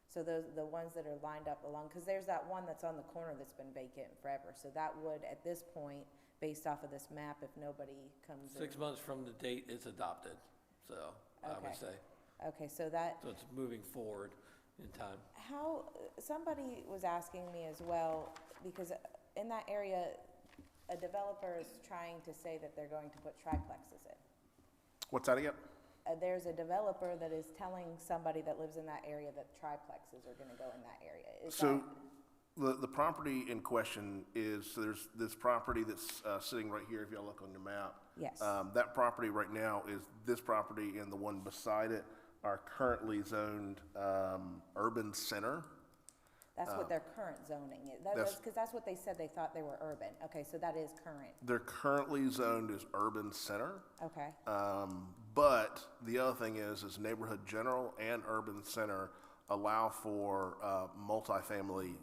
So the ones that are lined up along, because there's that one that's on the corner that's been vacant forever. So that would, at this point, based off of this map, if nobody comes in. 6 months from the date it's adopted, so I Okay. would say. Okay, so that, So it's moving forward in time. how, somebody was asking me as well, because in that area, a developer is trying to say that they're going to put triplexes in. What's that again? There's a developer that is telling somebody that lives in that area that triplexes are gonna go in that area. Is So that- the property in question is, so there's this property that's sitting right here, if y'all look on your map. Yes. That property right now is, this property and the one beside it are currently zoned urban center. That's what their current zoning is. That's- Because that's what they said, they thought they were urban. Okay, so that is current. They're currently zoned as urban center. Okay, But the other thing is neighborhood general and urban center allow for multifamily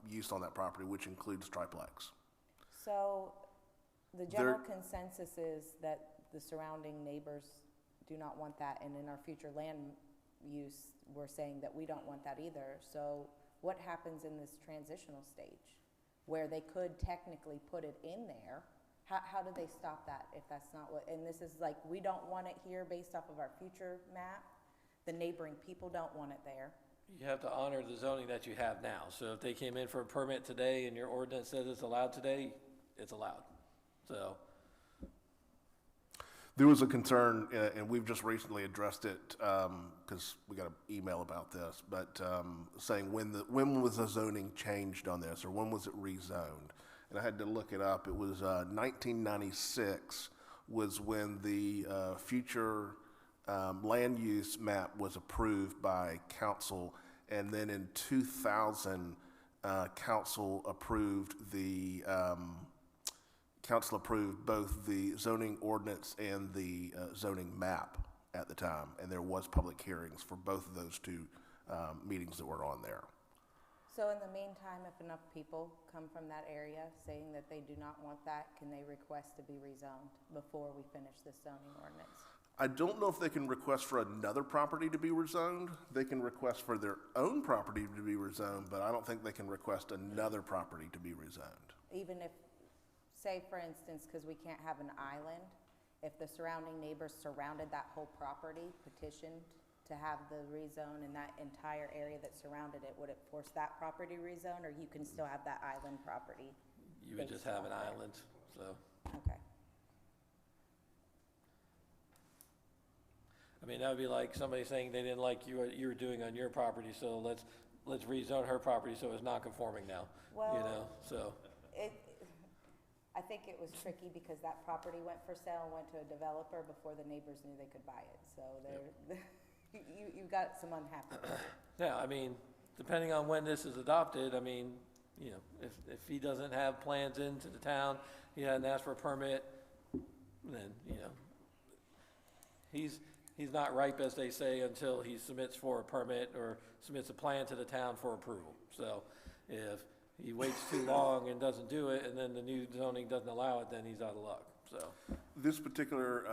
use on that property, which includes triplex. so The general consensus is that the surrounding neighbors do not want that, and in our future land use, we're saying that we don't want that either. So what happens in this transitional stage, where they could technically put it in there? How do they stop that if that's not what, and this is like, we don't want it here based off of our future map, the neighboring people don't want it there. You have to honor the zoning that you have now. So if they came in for a permit today and your ordinance says it's allowed today, it's allowed. So, There was a concern, and we've just recently addressed it, because we got an email about this, but saying when was the zoning changed on this, or when was it rezoned? And I had to look it up. It was 1996 was when the future land use map was approved by council, and then in 2000, council approved both the zoning ordinance and the zoning map at the time, and there was public hearings for both of those two meetings that were on there. So in the meantime, if enough people come from that area saying that they do not want that, can they request to be rezoned before we finish this zoning ordinance? I don't know if they can request for another property to be rezoned. They can request for their own property to be rezoned, but I don't think they can request another property to be rezoned. Even if, say for instance, because we can't have an island, if the surrounding neighbors surrounded that whole property, petitioned to have the rezone in that entire area that surrounded it, would it force that property rezone, or you can still have that island property? you would just have an island, so. Okay. I mean, that would be like somebody saying they didn't like what you were doing on your property, so let's rezone her property so it's not conforming now, you know, so. I think it was tricky because that property went for sale and went to a developer before the neighbors knew they could buy it, so you've got some unhappy. Yeah, I mean, depending on when this is adopted, I mean, you know, if he doesn't have plans into the town, he hadn't asked for a permit, then, you know, he's not ripe, as they say, until he submits for a permit or submits a plan to the town for approval. So if he waits too long and doesn't do it, and then the new zoning doesn't allow it, then he's out of luck, so. This particular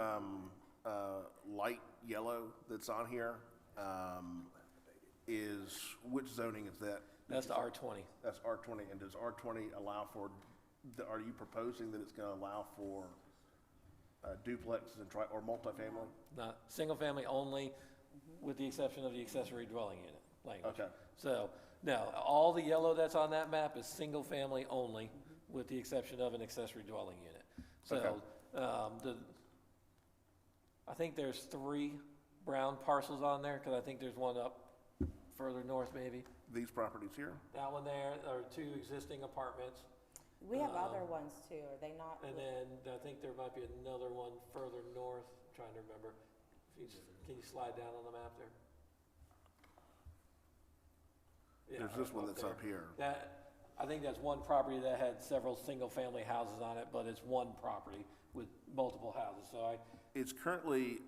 light yellow that's on here is, which zoning is that? That's the R20. That's R20, and does R20 allow for, are you proposing that it's gonna allow for duplexes and or multifamily? Not, single family only, with the exception of the accessory dwelling unit language. Okay. So, no, all the yellow that's on that map is single family only, with the exception of an accessory dwelling unit. So, I think there's 3 brown parcels on there, because I think there's one up further north maybe. These properties here? That one there are 2 existing apartments, We have other ones too, are they not? and then I think there might be another one further north, I'm trying to remember. Can you slide down on the map there? Yeah, There's this one that's there. up here. That, I think that's one property that had several single-family houses on it, but it's one property with multiple houses, so It's currently,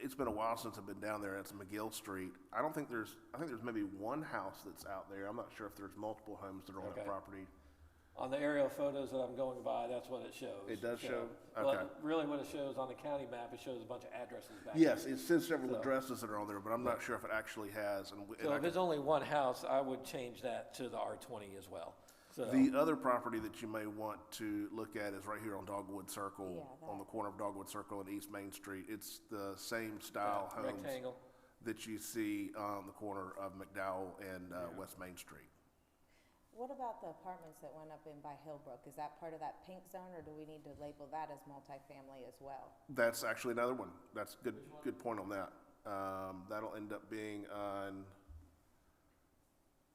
it's been a while since I've been down there, it's McGill Street. I think there's maybe one house that's out there. I'm not sure if there's multiple homes that are on that Okay. property. on the aerial photos that I'm going by, that's what it shows. It does show? But Okay. really what it shows on the county map, it shows a bunch of addresses back Yes, there. it says several So- addresses that are on there, but I'm not sure if it actually has. And So I if it's only one house, I would change that to the R20 as well, so. The other property that you may want to look at is right here on Dogwood Circle, Yeah, on the corner of Dogwood Circle and East Main Street. It's the same style that homes Rectangle. that you see on the corner of McDowell and West Main Street. What about the apartments that went up in by Hillbrook? Is that part of that pink zone, or do we need to label that as multifamily as well? That's actually another one. That's good point on that. That'll end up being on,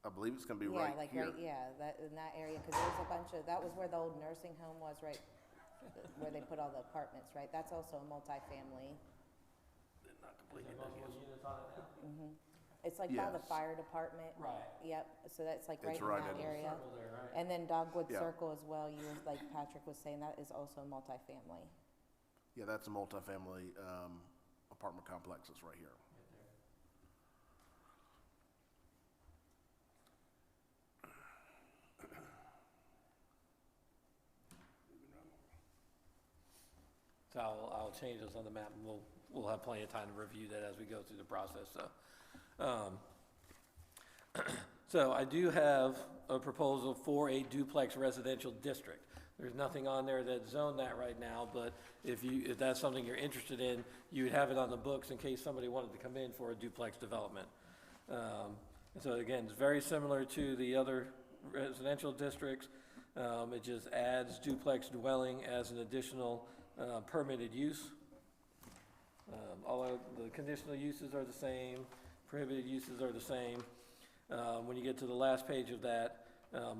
I believe it's gonna be right here. That, in that area, because there's a bunch of, that was where the old nursing home was, right? Where they put all the apartments, right? That's also a multifamily. Not completely There's multiple units on it now. It's like by the Yes. fire department. Right. Yep, so that's like right It's in right that in- area. Circle there, right? And then Dogwood Yeah. Circle as well, like Patrick was saying, that is also multifamily. Yeah, that's a multifamily apartment complexes right here. I'll change those on the map, and we'll have plenty of time to review that as we go through the process, so. So I do have a proposal for a duplex residential district. There's nothing on there that's zoned that right now, but if that's something you're interested in, you would have it on the books in case somebody wanted to come in for a duplex development. So again, it's very similar to the other residential districts. It just adds duplex dwelling as an additional permitted use. All of the conditional uses are the same, prohibited uses are the same. When you get to the last page of that,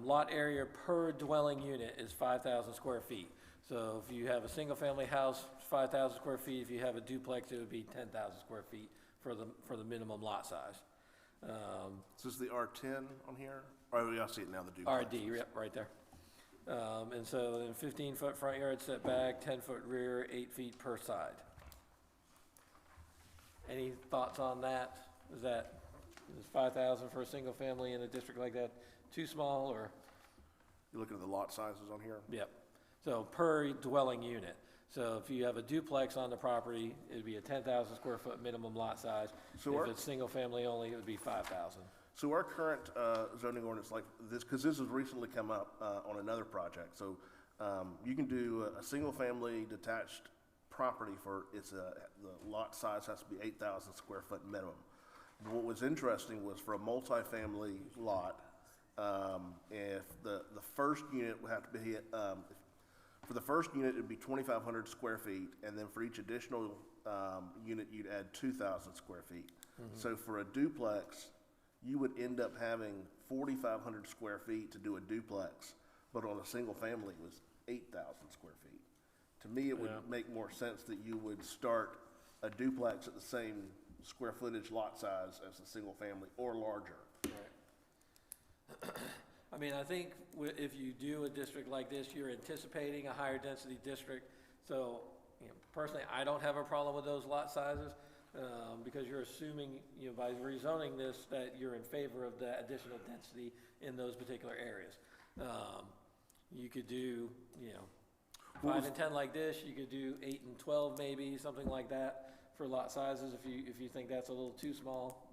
lot area per dwelling unit is 5,000 square feet. So if you have a single-family house, 5,000 square feet. If you have a duplex, it would be 10,000 square feet for the minimum lot size. Is this the R10 on here? Oh, yeah, I see it now, the duplex. RD, yep, right there. And so then 15-foot front yard setback, 10-foot rear, 8 feet per side. Any thoughts on that? Is 5,000 for a single family in a district like that too small, or? You're looking at the lot sizes on here? Yep. So per dwelling unit. So if you have a duplex on the property, it'd be a 10,000 square foot minimum lot size. So If it's single family only, it would be 5,000. So our current zoning ordinance like this, because this has recently come up on another project, so you can do a single-family detached property for, the lot size has to be 8,000 square foot minimum. But what was interesting was for a multifamily lot, if the first unit would have to be, for the first unit, it'd be 2,500 square feet, and then for each additional unit, you'd add 2,000 square feet. So for a duplex, you would end up having 4,500 square feet to do a duplex, but on a single family, it was 8,000 square feet. To me, it would Yeah. make more sense that you would start a duplex at the same square footage lot size as a single family or larger. Right. I mean, I think if you do a district like this, you're anticipating a higher density district. So, personally, I don't have a problem with those lot sizes, because you're assuming, by rezoning this, that you're in favor of the additional density in those particular areas. You could do, 5 and 10 like this, you could do 8 and 12 maybe, something like that for lot sizes if you think that's a little too small.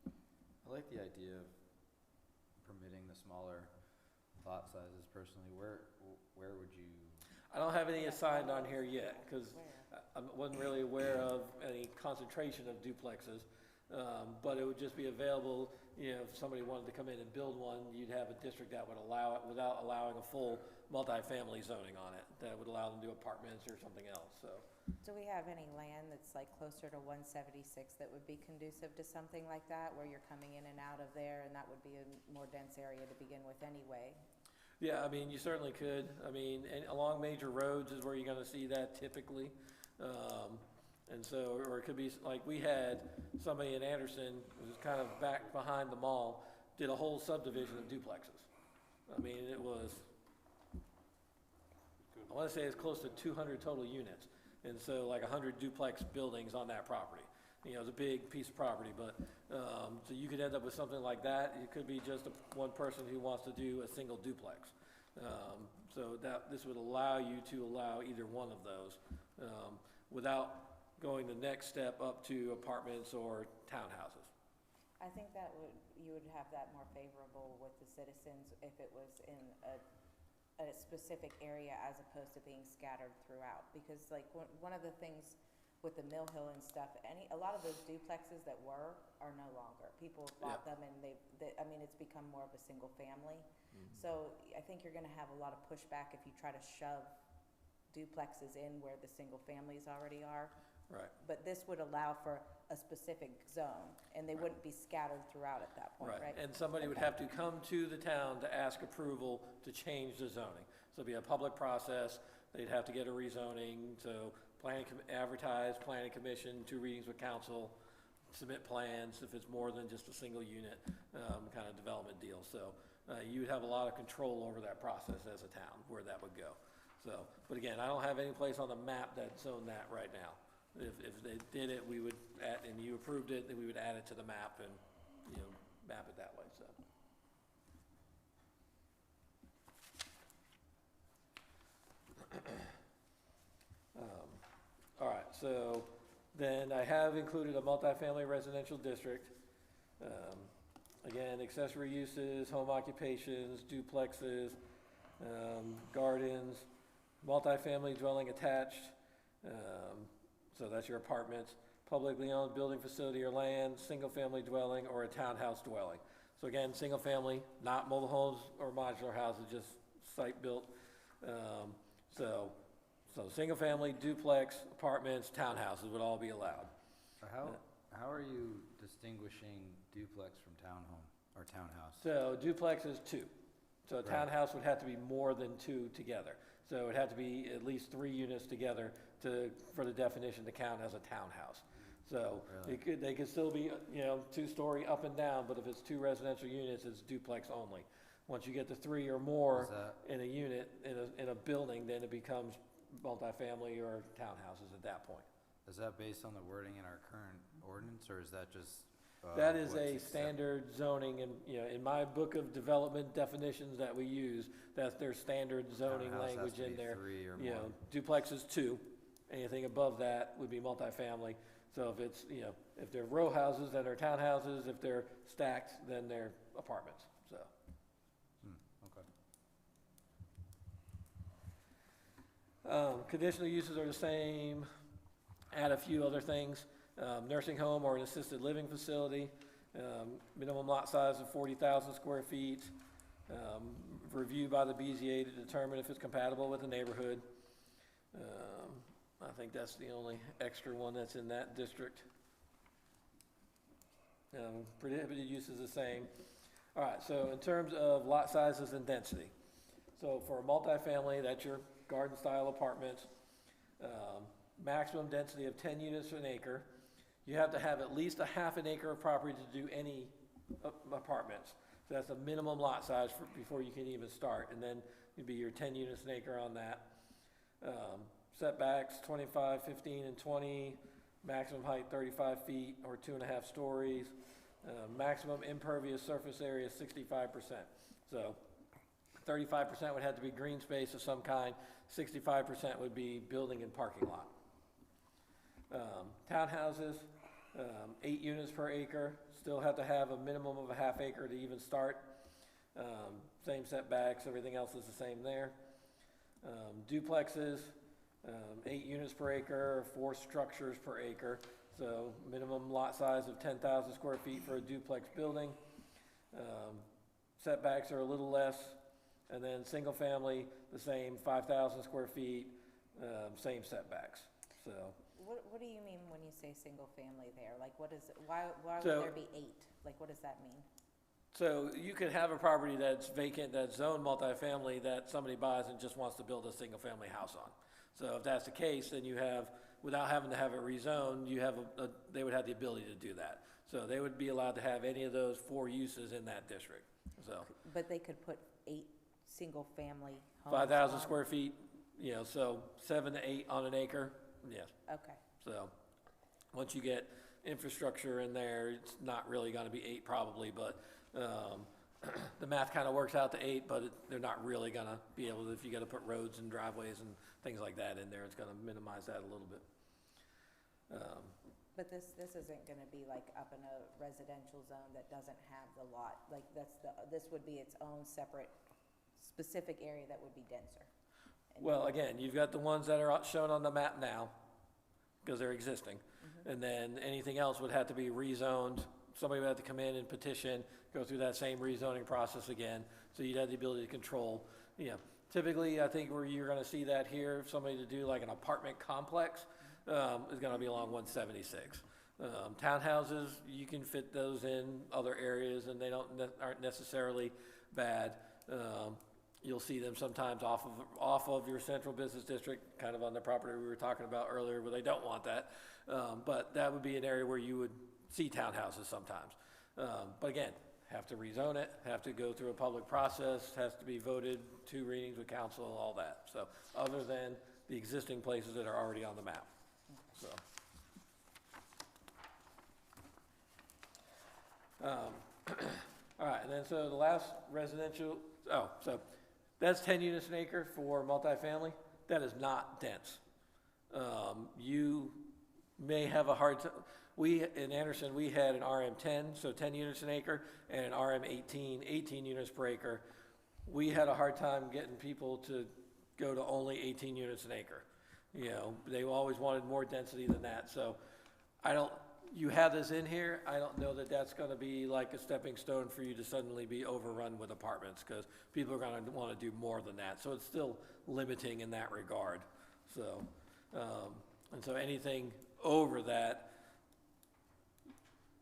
I like the idea of permitting the smaller lot sizes personally. Where would you? I don't have any assigned on here yet, because I wasn't really aware of any concentration of duplexes. But it would just be available, if somebody wanted to come in and build one, you'd have a district that would allow it without allowing a full multifamily zoning on it, that would allow them to do apartments or something else, so. Do we have any land that's like closer to 176 that would be conducive to something like that, where you're coming in and out of there, and that would be a more dense area to begin with anyway? Yeah, I mean, you certainly could. I mean, along major roads is where you're gonna see that typically. And so, or it could be, like we had somebody in Anderson, who was kind of back behind the mall, did a whole subdivision of duplexes. I mean, it was, I wanna say it's close to 200 total units. And so like 100 duplex buildings on that property. It's a big piece of property, but, so you could end up with something like that. It could be just one person who wants to do a single duplex. So this would allow you to allow either one of those, without going the next step up to apartments or townhouses. I think you would have that more favorable with the citizens if it was in a specific area as opposed to being scattered throughout. Because like one of the things with the Mill Hill and stuff, a lot of those duplexes that are no longer. People have bought them and it's become more of a single family. So I think you're gonna have a lot of pushback if you try to shove duplexes in where the single families already are. Right. But this would allow for a specific zone, and they wouldn't be scattered throughout at that point, right? And somebody would have to come to the town to ask approval to change the zoning. So it'd be a public process, they'd have to get a rezoning, so advertise, planning commission, 2 readings with council, submit plans if it's more than just a single unit, kind of development deal. So, you would have a lot of control over that process as a town, where that would go. So, but again, I don't have any place on the map that zoned that right now. If they did it, we would and you approved it, then we would add it to the map and, map it that way, so. so then I have included a multifamily residential district. Again, accessory uses, home occupations, duplexes, gardens, multifamily dwelling attached, so that's your apartments, publicly owned building facility or land, single-family dwelling, or a townhouse dwelling. So again, single-family, not mobile homes or modular houses, just site-built. So single-family, duplex, apartments, townhouses would all be allowed. How are you distinguishing duplex from townhome or townhouse? So duplex is two. So a Right. townhouse would have to be more than two together. So it would have to be at least 3 units together for the definition to count as a townhouse. So Really? they could still be, 2-story up and down, but if it's 2 residential units, it's duplex only. Once you get to 3 or more Is that, in a unit, in a building, then it becomes multifamily or townhouses at that point. is that based on the wording in our current ordinance, or is that just? That is what's a accept- standard zoning, and, in my book of development definitions that we use, that's their standard zoning Townhouse has language to in be there. 3 or more. Duplex is 2, anything above that would be multifamily. So if it's, if they're row houses, then they're townhouses, if they're stacked, then they're apartments, so. Okay. Conditional uses are the same, add a few other things. Nursing home or an assisted living facility, minimum lot size of 40,000 square feet, review by the BZA to determine if it's compatible with the neighborhood. I think that's the only extra one that's in that district. Prohibited use is the same. All right, so in terms of lot sizes and density. So for a multifamily, that's your garden-style apartments, maximum density of 10 units an acre. You have to have at least a half an acre of property to do any apartments. So that's a minimum lot size before you can even start, and then it'd be your 10 units an acre on that. Setbacks, 25, 15, and 20, maximum height 35 feet or 2.5 stories. Maximum impervious surface area is 65%. So 35% would have to be green space of some kind, 65% would be building and parking lot. Townhouses, 8 units per acre, still have to have a minimum of a half acre to even start. Same setbacks, everything else is the same there. Duplexes, 8 units per acre, 4 structures per acre, so minimum lot size of 10,000 square feet for a duplex building. Setbacks are a little less, and then single family, the same, 5,000 square feet, same setbacks, so. What do you mean when you say single family there? Like, what is, why would So- there be 8? Like, what does that mean? So you could have a property that's vacant, that's zoned multifamily, that somebody buys and just wants to build a single-family house on. So if that's the case, then you have, without having to have it rezoned, you have they would have the ability to do that. So they would be allowed to have any of those 4 uses in that district, so. But they could put 8 single-family homes 5,000 on- square feet, so 7 to 8 on an acre, yes. Okay, So, once you get infrastructure in there, it's not really gonna be 8 probably, but, the math kinda works out to 8, but they're not really gonna be able to, if you gotta put roads and driveways and things like that in there, it's gonna minimize that a little bit. but this isn't gonna be like up in a residential zone that doesn't have the lot, like, this would be its own separate, specific area that would be denser. And- Well, again, you've got the ones that are shown on the map now, because they're existing. And then anything else would have to be rezoned. Somebody would have to come in and petition, go through that same rezoning process again. So you'd have the ability to control, typically, I think where you're gonna see that here, if somebody to do like an apartment complex, is gonna be along 176. Townhouses, you can fit those in other areas and they aren't necessarily bad. You'll see them sometimes off of your central business district, kind of on the property we were talking about earlier, where they don't want that. But that would be an area where you would see townhouses sometimes. But again, have to rezone it, have to go through a public process, has to be voted, 2 readings with council, all that. So, other than the existing places that are already on the map, so. All right, and then so the last residential, so that's 10 units an acre for multifamily. That is not dense. You may have a hard time. We, in Anderson, we had an RM10, so 10 units an acre, and an RM18, 18 units per acre. We had a hard time getting people to go to only 18 units an acre. You know, they always wanted more density than that, so you have this in here, I don't know that that's gonna be like a stepping stone for you to suddenly be overrun with apartments, because people are gonna wanna do more than that, so it's still limiting in that regard, so, and so anything over that,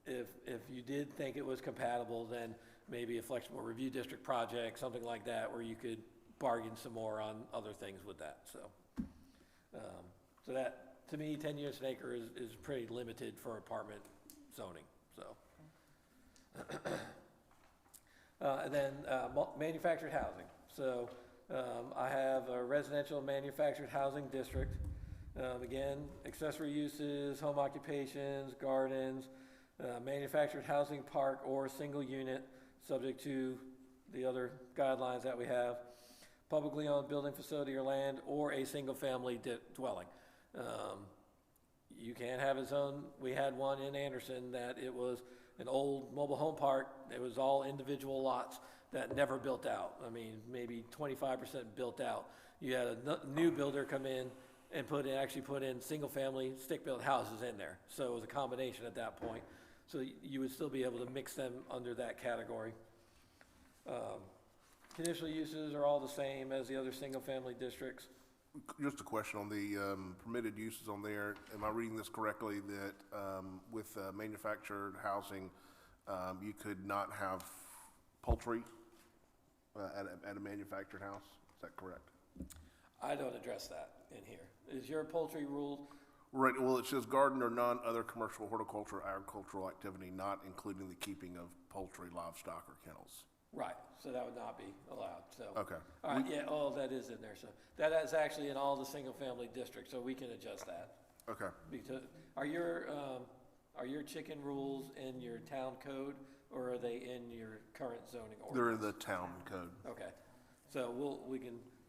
if you did think it was compatible, then maybe a flexible review district project, something like that, where you could bargain some more on other things with that, so. So that, to me, 10 units an acre is pretty limited for apartment zoning, so. And then, manufactured housing. So, I have a residential manufactured housing district. Again, accessory uses, home occupations, gardens, manufactured housing park or single unit, subject to the other guidelines that we have, publicly owned building, facility, or land, or a single-family dwelling. You can have its own. We had one in Anderson that it was an old mobile home park. It was all individual lots that never built out. I mean, maybe 25% built out. You had a new builder come in and actually put in single-family stick-built houses in there. So it was a combination at that point. So you would still be able to mix them under that category. Conditional uses are all the same as the other single-family districts. Just a question on the permitted uses on there. Am I reading this correctly that with manufactured housing, you could not have poultry at a manufactured house? Is that correct? I don't address that in here. Is your poultry rule? Right, well, it says garden or none other commercial, horticulture, or agricultural activity, not including the keeping of poultry, livestock, or kennels. Right, so that would not be allowed, so. Okay. All right, yeah, all of that is in there, so that is actually in all the single-family districts, so we can adjust that. Okay. Because, are your chicken rules in your town code, or are they in your current zoning ordinance? They're in the town code. Okay, so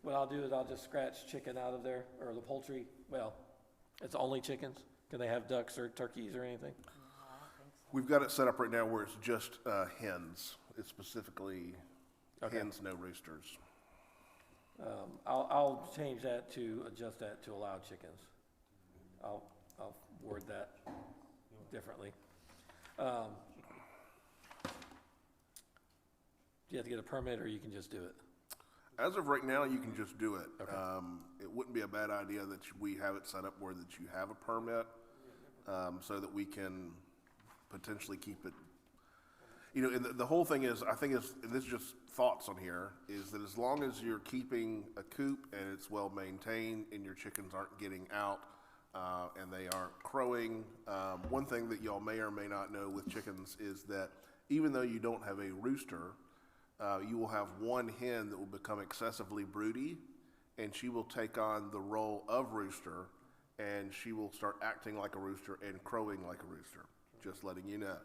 what I'll do is I'll just scratch chicken out of there, or the poultry, well, it's only chickens? Can they have ducks or turkeys or anything? We've got it set up right now where it's just hens. It's specifically Okay. hens, no roosters. I'll change that adjust that to allow chickens. I'll word that differently. Do you have to get a permit, or you can just do it? As of right now, you can just do it. Okay. It wouldn't be a bad idea that we have it set up where that you have a permit, so that we can potentially keep it. You know, and the whole thing is, I think and this is just thoughts on here, is that as long as you're keeping a coop and it's well maintained and your chickens aren't getting out, and they aren't crowing, one thing that y'all may or may not know with chickens is that even though you don't have a rooster, you will have one hen that will become excessively broody, and she will take on the role of rooster, and she will start acting like a rooster and crowing like a rooster, just letting you know.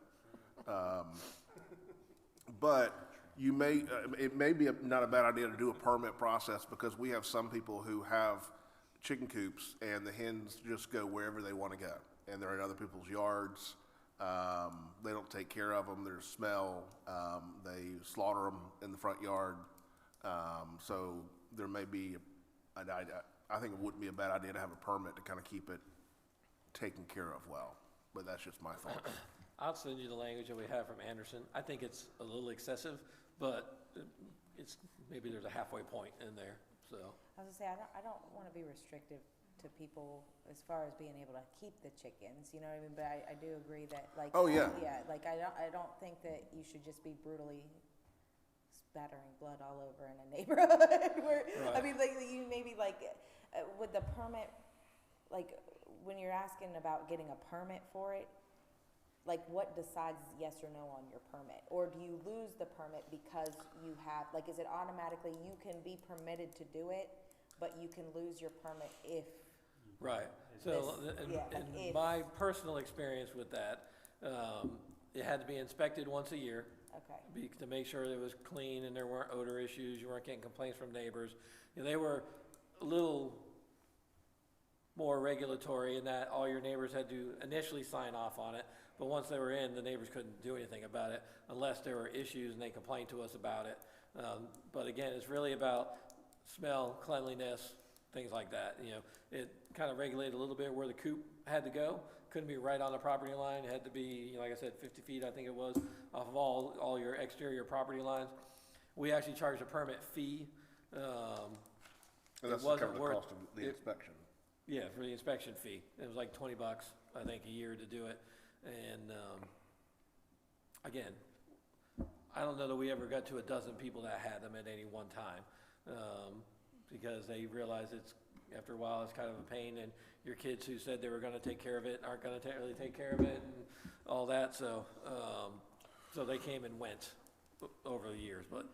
But you may, it may be not a bad idea to do a permit process, because we have some people who have chicken coops and the hens just go wherever they want to go, and they're in other people's yards. They don't take care of them. There's smell. They slaughter them in the front yard. So there may be, I think it wouldn't be a bad idea to have a permit to kind of keep it taken care of well, but that's just my thought. I'll send you the language that we have from Anderson. I think it's a little excessive, but it's, maybe there's a halfway point in there, so. I was gonna say, I don't wanna be restrictive to people as far as being able to keep the chickens, you know what I mean? But I do agree that, like. Oh, yeah. Yeah, like, I don't think that you should just be brutally spattering blood all over in a neighborhood where, I Right. mean, like, you maybe like, with the permit, like, when you're asking about getting a permit for it, like, what decides yes or no on your permit? Or do you lose the permit because you have, like, is it automatically you can be permitted to do it, but you can lose your permit if? Right, so This- in if- my personal experience with that, it had to be inspected once a year Okay, to make sure that it was clean and there weren't odor issues, you weren't getting complaints from neighbors. You know, they were a little more regulatory in that all your neighbors had to initially sign off on it, but once they were in, the neighbors couldn't do anything about it unless there were issues and they complained to us about it. But again, it's really about smell, cleanliness, things like that. You know, it kind of regulated a little bit where the coop had to go. Couldn't be right on the property line. It had to be, you know, like I said, 50 feet, I think it was, off of all your exterior property lines. We actually charged a permit fee. And It that's to wasn't cover the worth- cost of the it- inspection. Yeah, for the inspection fee. It was like $20, I think, a year to do it. And, again, I don't know that we ever got to a dozen people that had them at any one time. Because they realize it's, after a while, it's kind of a pain, and your kids who said they were gonna take care of it aren't gonna really take care of it and all that, so, so they came and went over the years, but,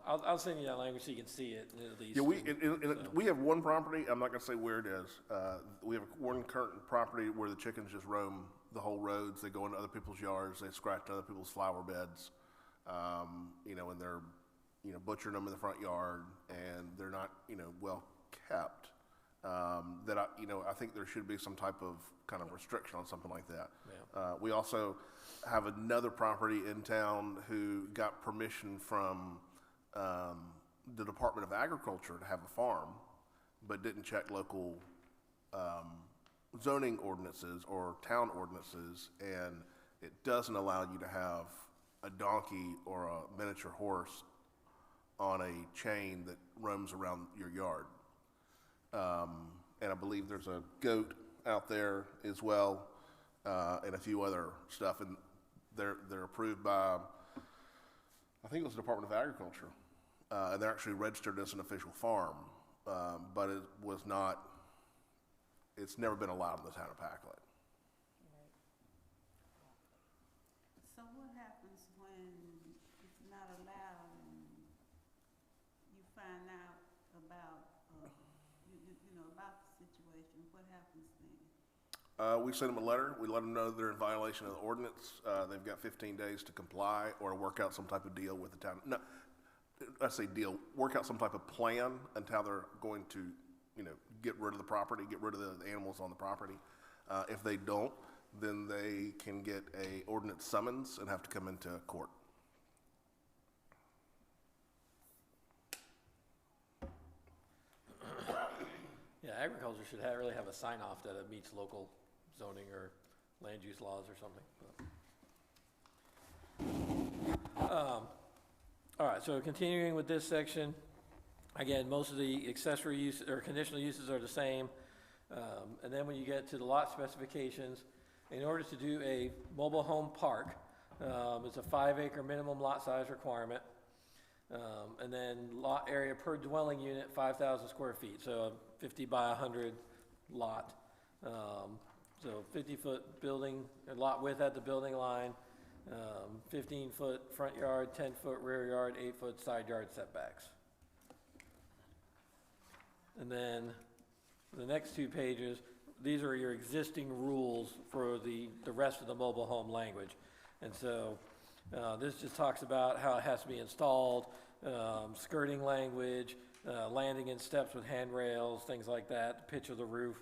I'll send you that language so you can see it at least. Yeah, so. we have one property, I'm not gonna say where it is. We have one current property where the chickens just roam the whole roads. They go into other people's yards, they scratch other people's flower beds. You know, and they're, you know, butchering them in the front yard, and they're not, you know, well kept. I think there should be some type of kind of restriction on something like that. Yeah. We also have another property in town who got permission from the Department of Agriculture to have a farm, but didn't check local zoning ordinances or town ordinances, and it doesn't allow you to have a donkey or a miniature horse on a chain that roams around your yard. And I believe there's a goat out there as well, and a few other stuff, and they're approved by, I think it was the Department of Agriculture, and they're actually registered as an official farm, but it was not, it's never been allowed in the town of Packlet. So what happens when it's not allowed and you find out about, you know, about the situation? What happens then? We send them a letter. We let them know they're in violation of the ordinance. They've got 15 days to comply or to work out some type of deal with the town. No, I say deal, work out some type of plan until they're going to, you know, get rid of the property, get rid of the animals on the property. If they don't, then they can get a ordinance summons and have to come into court. Yeah, agriculture should really have a sign off that it meets local zoning or land use laws or something. All right, so continuing with this section, again, most of the accessory use or conditional uses are the same. And then when you get to the lot specifications, in order to do a mobile home park, it's a 5-acre minimum lot size requirement. And then lot area per dwelling unit, 5,000 square feet, so a 50 by 100 lot. So 50-foot building, lot width at the building line, 15-foot front yard, 10-foot rear yard, 8-foot side yard setbacks. And then the next 2 pages, these are your existing rules for the rest of the mobile home language. And so this just talks about how it has to be installed, skirting language, landing and steps with handrails, things like that, pitch of the roof,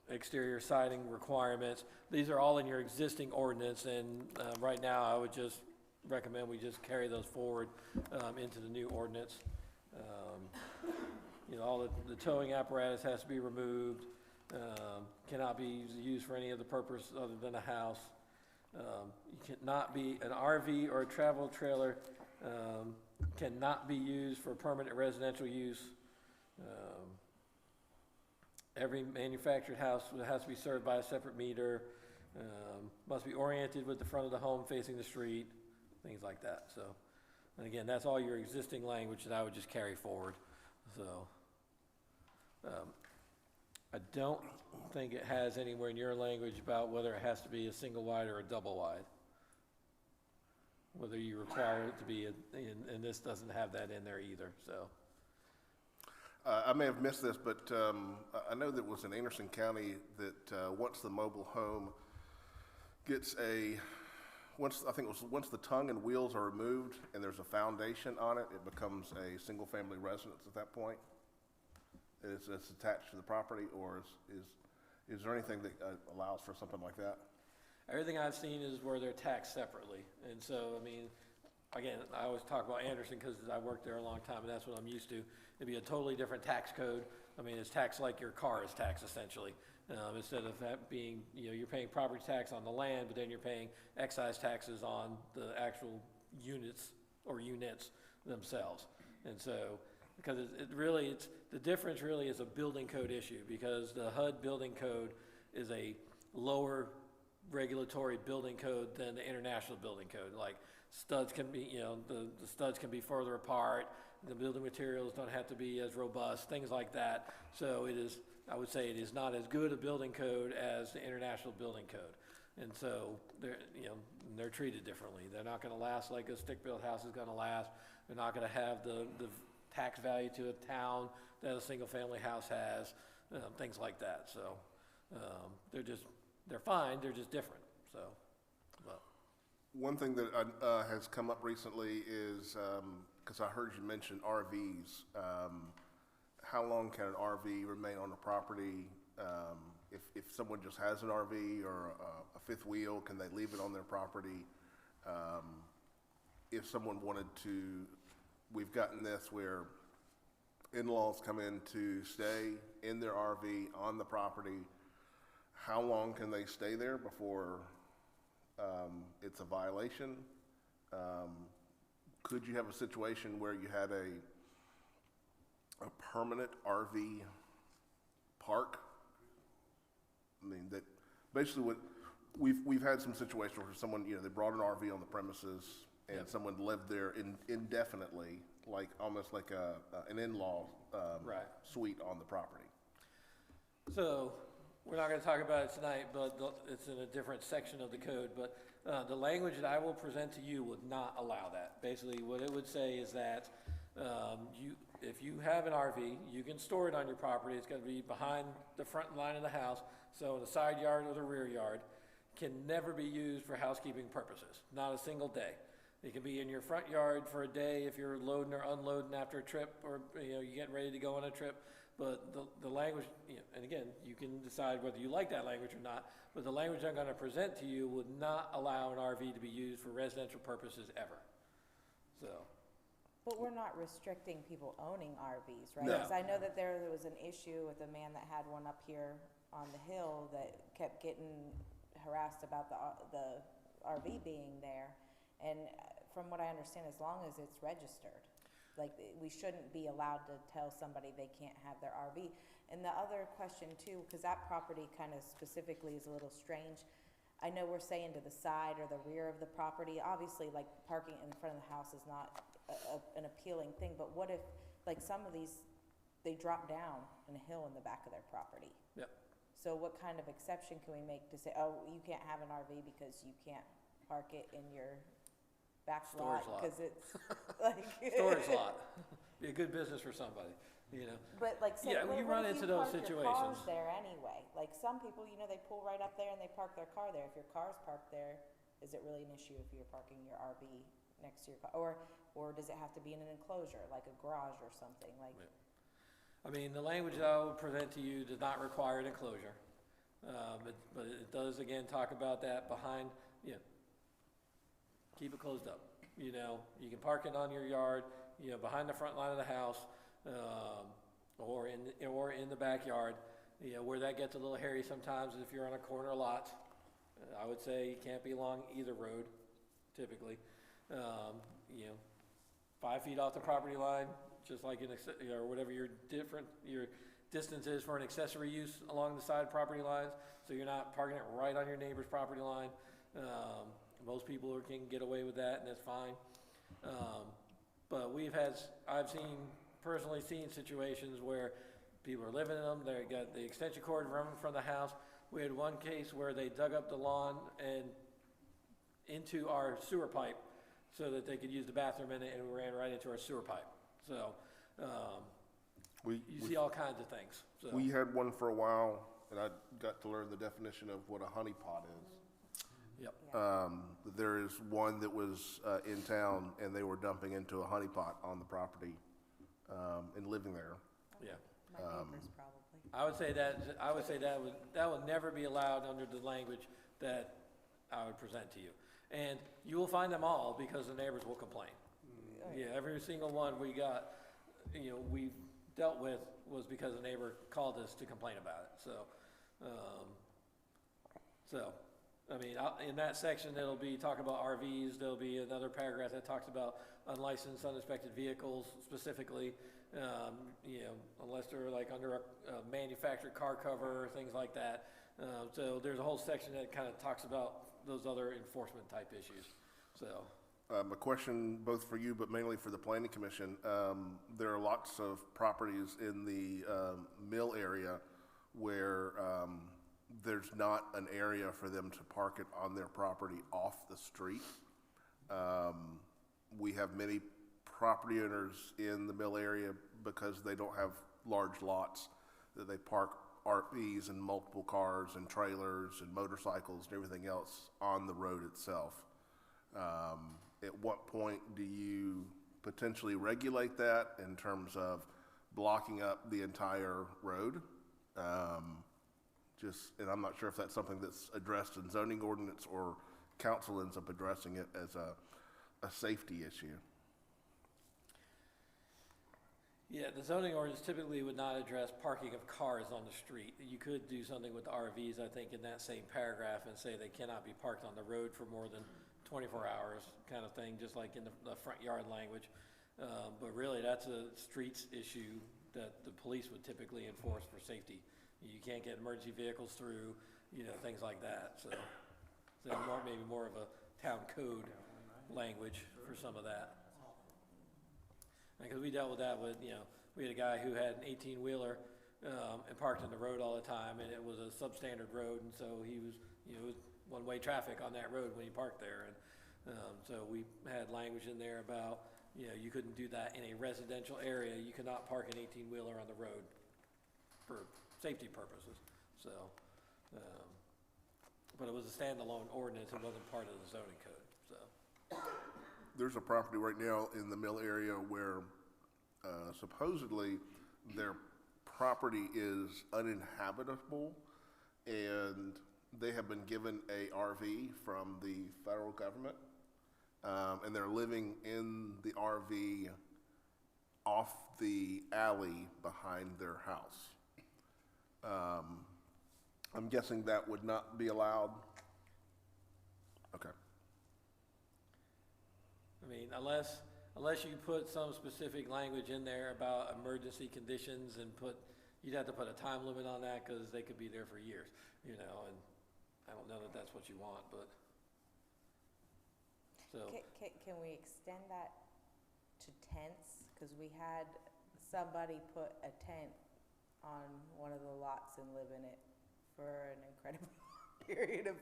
exterior siding requirements. These are all in your existing ordinance, and right now I would just recommend we just carry those forward into the new ordinance. You know, all the towing apparatus has to be removed, cannot be used for any other purpose other than a house. You cannot be, an RV or a travel trailer cannot be used for permanent residential use. Every manufactured house has to be served by a separate meter, must be oriented with the front of the home facing the street, things like that. So, and again, that's all your existing language that I would just carry forward. So, I don't think it has anywhere in your language about whether it has to be a single wide or a double wide. Whether you require it to be, and this doesn't have that in there either, so. I may have missed this, but I know that was in Anderson County that once the mobile home gets once the tongue and wheels are removed and there's a foundation on it, it becomes a single-family residence at that point. it's attached to the property, or is there anything that allows for something like that? Everything I've seen is where they're taxed separately. And so, I mean, again, I always talk about Anderson because I worked there a long time and that's what I'm used to. It'd be a totally different tax code. I mean, it's taxed like your car is taxed essentially. Instead of that being, you're paying property tax on the land, but then you're paying excise taxes on the actual units or units themselves. And so, because the difference really is a building code issue, because the HUD building code is a lower regulatory building code than the international building code. Like studs can be, the studs can be further apart, the building materials don't have to be as robust, things like that. So I would say it is not as good a building code as the international building code. And so they're treated differently. They're not gonna last like a stick-built house is gonna last. They're not gonna have the tax value to a town that a single-family house has, things like that. So they're fine, they're just different, so. But. One thing that has come up recently is, because I heard you mention RVs, how long can an RV remain on the property? If someone just has an RV or a fifth wheel, can they leave it on their property? If someone wanted to, we've gotten this where in-laws come in to stay in their RV on the property. How long can they stay there before it's a violation? Could you have a situation where you had a permanent RV park? I mean, that basically what we've had some situations where someone, they brought an RV on the premises and Yep. someone lived there indefinitely, like almost like an in-law Right. suite on the property. So, we're not gonna talk about it tonight, but it's in a different section of the code, but the language that I will present to you would not allow that. Basically, what it would say is that if you have an RV, you can store it on your property. It's gonna be behind the front line of the house, so in the side yard or the rear yard. Can never be used for housekeeping purposes, not a single day. It can be in your front yard for a day if you're loading or unloading after a trip, or you're getting ready to go on a trip. But the language, and again, you can decide whether you like that language or not, but the language I'm gonna present to you would not allow an RV to be used for residential purposes ever. So, But we're not restricting people owning RVs, right? No. Because I know that there was an issue with a man that had one up here on the hill that kept getting harassed about the RV being there. And from what I understand, as long as it's registered, like, we shouldn't be allowed to tell somebody they can't have their RV. And the other question too, because that property kind of specifically is a little strange. I know we're saying to the side or the rear of the property, obviously, like, parking in front of the house is not an appealing thing, but what if, like, some of these, they drop down in a hill in the back of their property? Yep. So what kind of exception can we make to say, oh, you can't have an RV because you can't park it in your back Storage lot. Because it's like. storage lot, be a good business for somebody, But like, say, Yeah, what you what run if into you those park your cars situations. there anyway? Like, some people, they pull right up there and they park their car there. If your car's parked there, is it really an issue if you're parking your RV next to your car? Or does it have to be in an enclosure, like a garage or something, like? Yeah. I mean, the language that I will present to you does not require an enclosure. But it does, again, talk about that behind, keep it closed up. You can park it on your yard, behind the front line of the house, or in the backyard. Where that gets a little hairy sometimes is if you're on a corner lot. I would say you can't be along either road, typically. 5 feet off the property line, just like or whatever your distance is for an accessory use along the side property lines, so you're not parking it right on your neighbor's property line. Most people can get away with that, and that's fine. But I've personally seen situations where people are living in them, they got the extension cord running from the house. We had one case where they dug up the lawn and into our sewer pipe so that they could use the bathroom in it, and we ran right into our sewer pipe. So, you see all kinds of things, so. We had one for a while, and I got to learn the definition of what a honeypot is. Yep. There is one that was in town, and they were dumping into a honeypot on the property and living there. Yeah. My neighbors probably. I would say that would never be allowed under the language that I would present to you. And you will find them all because the neighbors will complain. Yeah, every single one we got, we dealt with was because a neighbor called us to complain about it, I mean, in that section, it'll be talking about RVs, there'll be another paragraph that talks about unlicensed, uninspected vehicles specifically, unless they're like under a manufactured car cover or things like that. So there's a whole section that kind of talks about those other enforcement type issues, so. A question both for you, but mainly for the planning commission. There are lots of properties in the mill area where there's not an area for them to park it on their property off the street. We have many property owners in the mill area because they don't have large lots that they park RVs and multiple cars and trailers and motorcycles and everything else on the road itself. At what point do you potentially regulate that in terms of blocking up the entire road? And I'm not sure if that's something that's addressed in zoning ordinance or council ends up addressing it as a safety issue. Yeah, the zoning ordinance typically would not address parking of cars on the street. You could do something with the RVs, I think, in that same paragraph and say they cannot be parked on the road for more than 24 hours kind of thing, just like in the front yard language. But really, that's a streets issue that the police would typically enforce for safety. You can't get emergency vehicles through, things like that. So maybe more of a town code language for some of that. Because we dealt with that with, we had a guy who had an 18-wheeler and parked on the road all the time, and it was a substandard road, and so he was, it was one-way traffic on that road when he parked there. And so we had language in there about, you couldn't do that in a residential area. You could not park an 18-wheeler on the road for safety purposes. So, but it was a standalone ordinance. It wasn't part of the zoning code, so. There's a property right now in the mill area where supposedly their property is uninhabitable, and they have been given a RV from the federal government, and they're living in the RV off the alley behind their house. I'm guessing that would not be allowed? Okay. I mean, unless you put some specific language in there about emergency conditions and you'd have to put a time limit on that because they could be there for years, and I don't know that that's what you want, but, so. Can we extend that to tents? Because we had somebody put a tent on one of the lots and live in it for an incredible period of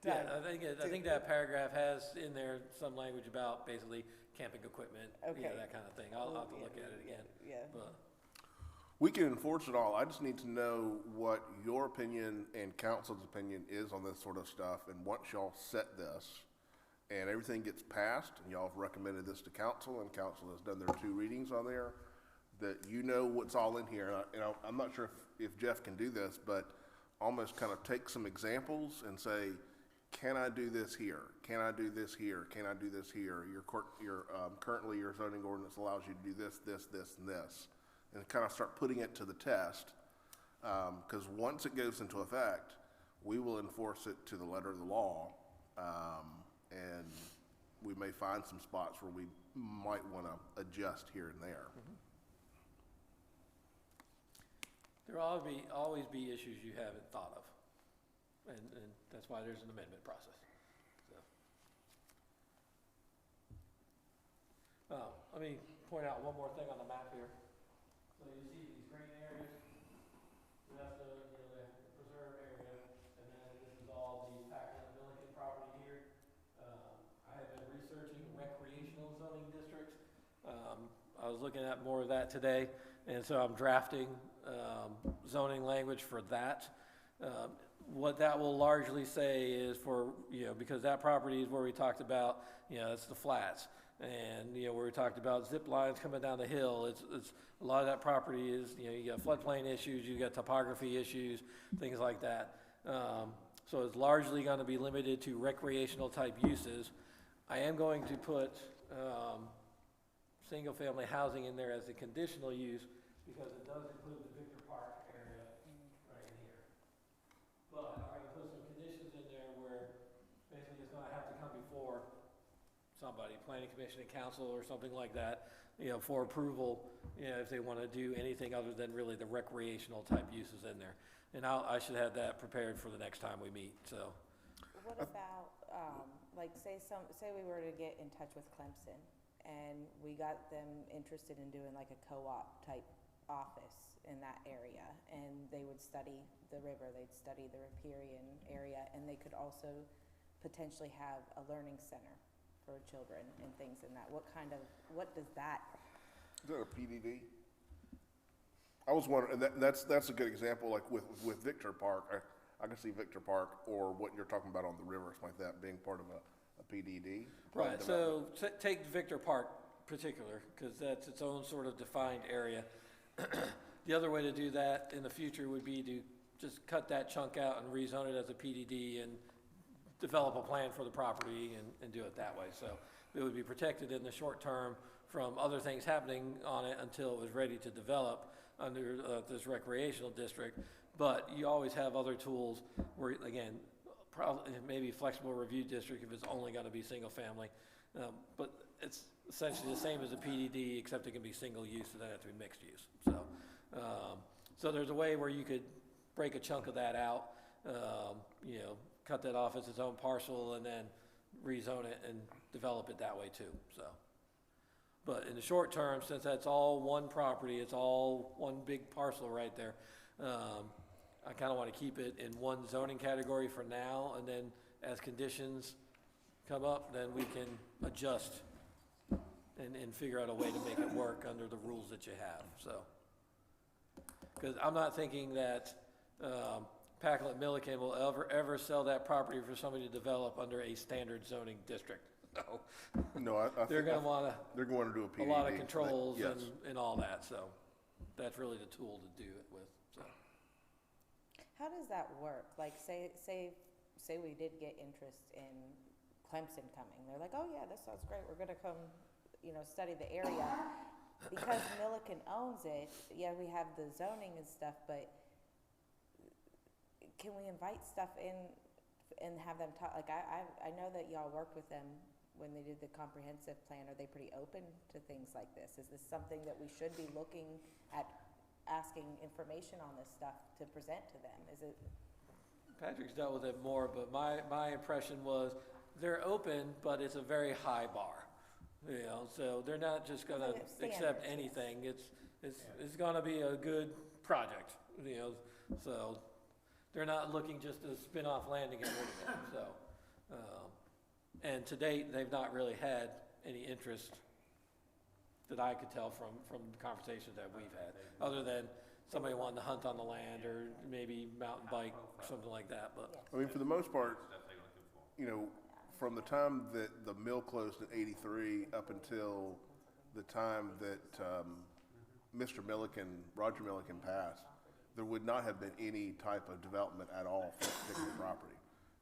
time. Yeah, I think that paragraph has in there some language about basically camping equipment, Okay. that kind of thing. I'll have to look at it again. Yeah. But, We can enforce it all. I just need to know what your opinion and council's opinion is on this sort of stuff. And once y'all set this and everything gets passed, and y'all have recommended this to council, and council has done their 2 readings on there, that what's all in here. And I'm not sure if Jeff can do this, but almost kind of take some examples and say, can I do this here? Can I do this here? Can I do this here? Currently your zoning ordinance allows you to do this, this, this, and this. And kind of start putting it to the test. Because once it goes into effect, we will enforce it to the letter of the law. And we may find some spots where we might want to adjust here and there. there will always be issues you haven't thought of. And that's why there's an amendment process. So. Let me point out one more thing on the map here. So you see these green areas, so that's the preserve area, and then this is all the Packland-Milliken property here. I have been researching recreational zoning districts. I was looking at more of that today, and so I'm drafting zoning language for that. What that will largely say is for, because that property is where we talked about, it's the flats. And, you know, where we talked about zip lines coming down the hill, it's, a lot of that property is, you know, you got floodplain issues, you got topography issues, things like that. So it's largely gonna be limited to recreational type uses. I am going to put, single-family housing in there as a conditional use, because it does include the Victor Park area right here. But I'm gonna put some conditions in there where basically it's gonna have to come before somebody, planning commission and council or something like that, you know, for approval, you know, if they wanna do anything other than really the recreational type uses in there. And I should have that prepared for the next time we meet, so. What about, like, say we were to get in touch with Clemson, and we got them interested in doing like a co-op type office in that area, and they would study the river, they'd study the riparian area, and they could also potentially have a learning center for children and things in that. What does that? Is that a PDD? I was wondering, and that's a good example, like with Victor Park, I can see Victor Park or what you're talking about on the river, something like that, being part of a PDD. Right, so take Victor Park particular, because that's its own sort of defined area. The other way to do that in the future would be to just cut that chunk out and rezone it as a PDD and develop a plan for the property and do it that way. So it would be protected in the short term from other things happening on it until it was ready to develop under this recreational district. But you always have other tools where, again, probably maybe flexible review district if it's only got to be single family. But it's essentially the same as a PDD, except it can be single use and then have to be mixed use. So there's a way where you could break a chunk of that out, you know, cut that off as its own parcel and then rezone it and develop it that way too, so. But in the short term, since that's all one property, it's all one big parcel right there, I kind of want to keep it in one zoning category for now, and then as conditions come up, then we can adjust and figure out a way to make it work under the rules that you have, so. Because I'm not thinking that Packlet Milliken will ever sell that property for somebody to develop under a standard zoning district. No. No, I They're think gonna wanna, they're going to do a PDD. a lot of controls Yes. and all that, so that's really the tool to do it with, so. How does that work? Like, say we did get interest in Clemson coming. They're like, oh yeah, this sounds great. We're gonna come, you know, study the area. Because Milliken owns it, yeah, we have the zoning and stuff, but can we invite stuff in and have them talk? Like, I know that y'all worked with them when they did the comprehensive plan. Are they pretty open to things like this? Is this something that we should be looking at, asking information on this stuff to present to them? Is it? Patrick's dealt with it more, but my impression was they're open, but it's a very high bar. You know, so they're not just gonna They have standards, accept yes. anything. It's gonna be a good project, you know, so they're not looking just to spin off land and get rid of it, so. And to date, they've not really had any interest that I could tell from the conversations that we've had, other than somebody wanting to hunt on the land or maybe mountain bike, something like that, but. I mean, for the most part, Stuff they're looking for. you know, from the time that the mill closed in '83 up until the time that Roger Milliken passed, there would not have been any type of development at all for that particular property.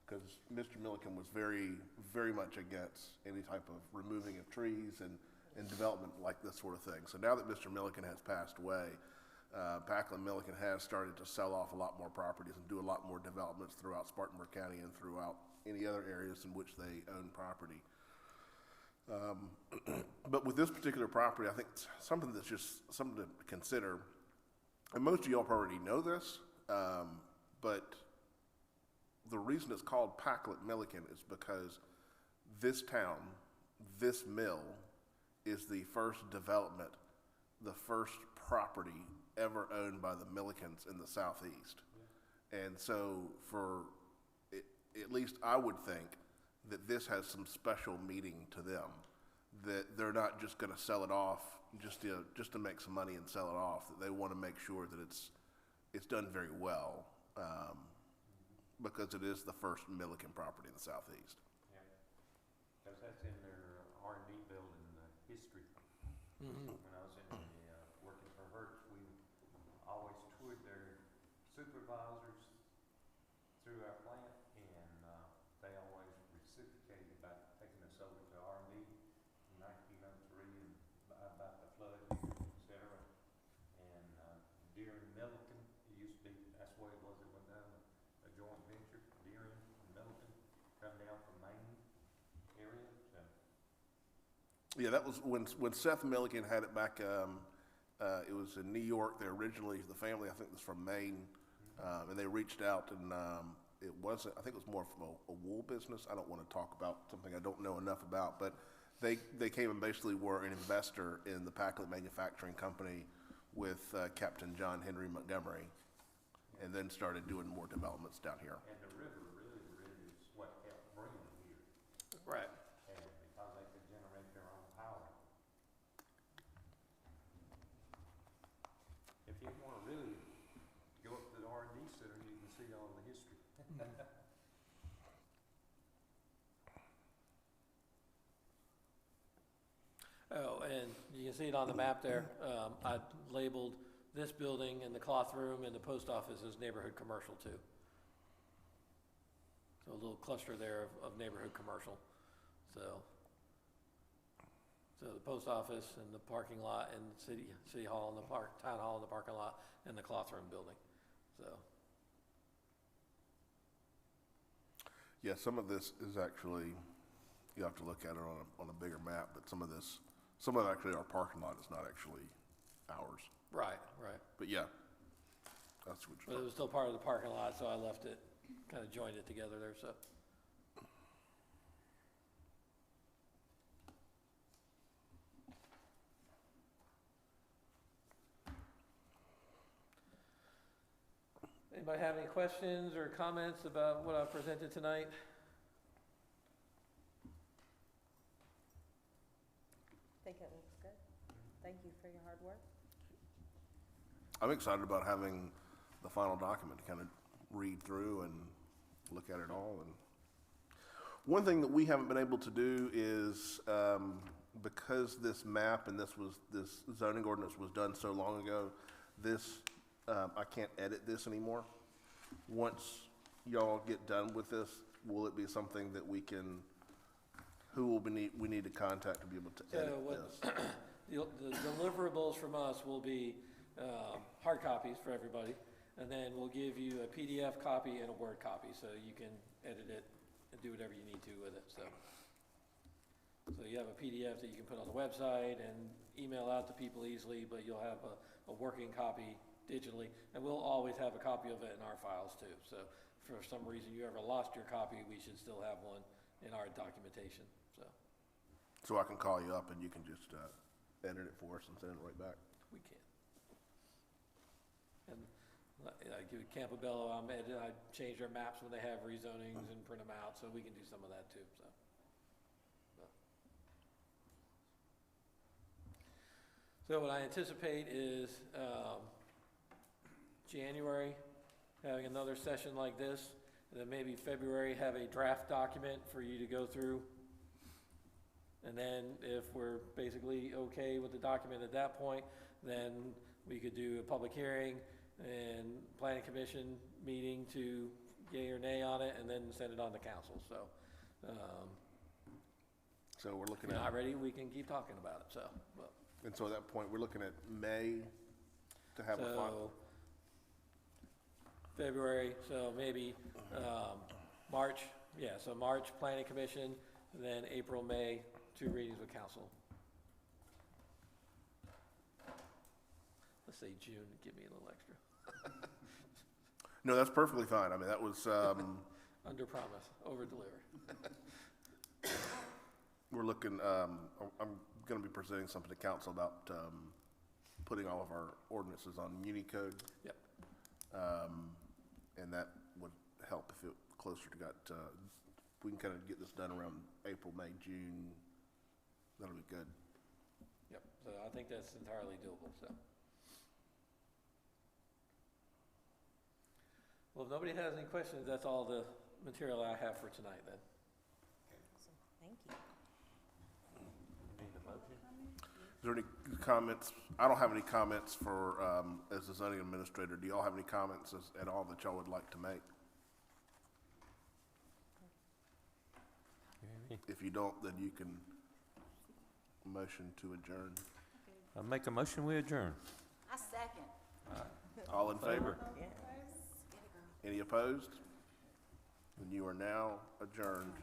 Because Mr. Milliken was very, very much against any type of removing of trees and development like this sort of thing. So now that Mr. Milliken has passed away, Packlet Milliken has started to sell off a lot more properties and do a lot more developments throughout Spartanburg County and throughout any other areas in which they own property. But with this particular property, I think it's something that's just something to consider. And most of y'all already know this, but the reason it's called Packlet Milliken is because this town, this mill, is the first development, the first property ever owned by the Millikens in the southeast. And so at least I would think that this has some special meaning to them, that they're not just gonna sell it off just to make some money and sell it off, that they wanna make sure that it's done very well, because it is the first Milliken property in the southeast. Yeah. Because that's in their R&D building supervisors through our plant, and, they always reciprocated about taking us over to R&D in 1903 and about the flood years, et cetera. And, Deering Milliken, it used to be, that's the way it was, it went down, a joint venture, Deering and Milliken, come down from Maine area, so. Yeah, that was when Seth Milliken had it back, it was in New York. They originally, the family, I think, was from Maine, and they reached out, and it wasn't, I think it was more from a wool business. I don't want to talk about something I don't know enough about, but they came and basically were an investor in the Packlet Manufacturing Company with Captain John Henry Montgomery, and then started doing more developments down here. And the river really is what helped bring them here. Right. And because they could generate their own power. If you want to really go up to the R&D Center, you can see all the history. Oh, and you can see it on the map there. I labeled this building and the cloth room and the post office as neighborhood commercial too. So a little cluster there of neighborhood commercial. So the post office and the parking lot and city hall and the town hall and the parking lot and the cloth room building. So. Yeah, some of this is actually, you have to look at it on a bigger map, but some of actually our parking lot is not actually ours. Right. But yeah, that's what But it was still part of the parking lot, so I left it, kind of joined it together there, so. Anybody have any questions or comments about what I presented tonight? I think it looks good. Thank you for your hard work. I'm excited about having the final document to kind of read through and look at it all. And one thing that we haven't been able to do is, because this map and this zoning ordinance was done so long ago, I can't edit this anymore. Once y'all get done with this, will it be something that we need to contact to be able to edit this? The deliverables from us will be hard copies for everybody, and then we'll give you a PDF copy and a Word copy, so you can edit it and do whatever you need to with it, so you have a PDF that you can put on the website and email out to people easily, but you'll have a working copy digitally, and we'll always have a copy of it in our files too. So if for some reason you ever lost your copy, we should still have one in our documentation, so. So I can call you up and you can just edit it for us and send it right back? We can. And I give Campobello, I change their maps when they have rezonings and print them out, so we can do some of that too, so. So what I anticipate is, January, having another session like this, and then maybe February, have a draft document for you to go through. And then if we're basically okay with the document at that point, then we could do a public hearing and planning commission meeting to yay or nay on it, and then send it on to council, so. So we're looking If you're at, not ready, we can keep talking about it, so. But. and so at that point, we're looking at May to have a final. So, February, so maybe March, so March planning commission, and then April, May, 2 readings with council. Let's say June, give me a little extra. No, that's perfectly fine. I mean, that was, Under promise, over deliver. we're looking, I'm gonna be presenting something to council about, putting all of our ordinances on Unicode. Yep. And that would help if it closer to we can kind of get this done around April, May, June. That'll be good. Yep, so I think that's entirely doable, so. Well, if nobody has any questions, that's all the material I have for tonight then. So, thank you. Need a motion? there any comments? I don't have any comments for, as the zoning administrator. Do y'all have any comments at all that y'all would like to make? If you don't, then you can motion to adjourn. I make a motion, we adjourn. I second. All in favor? Yeah. Any opposed? Then you are now adjourned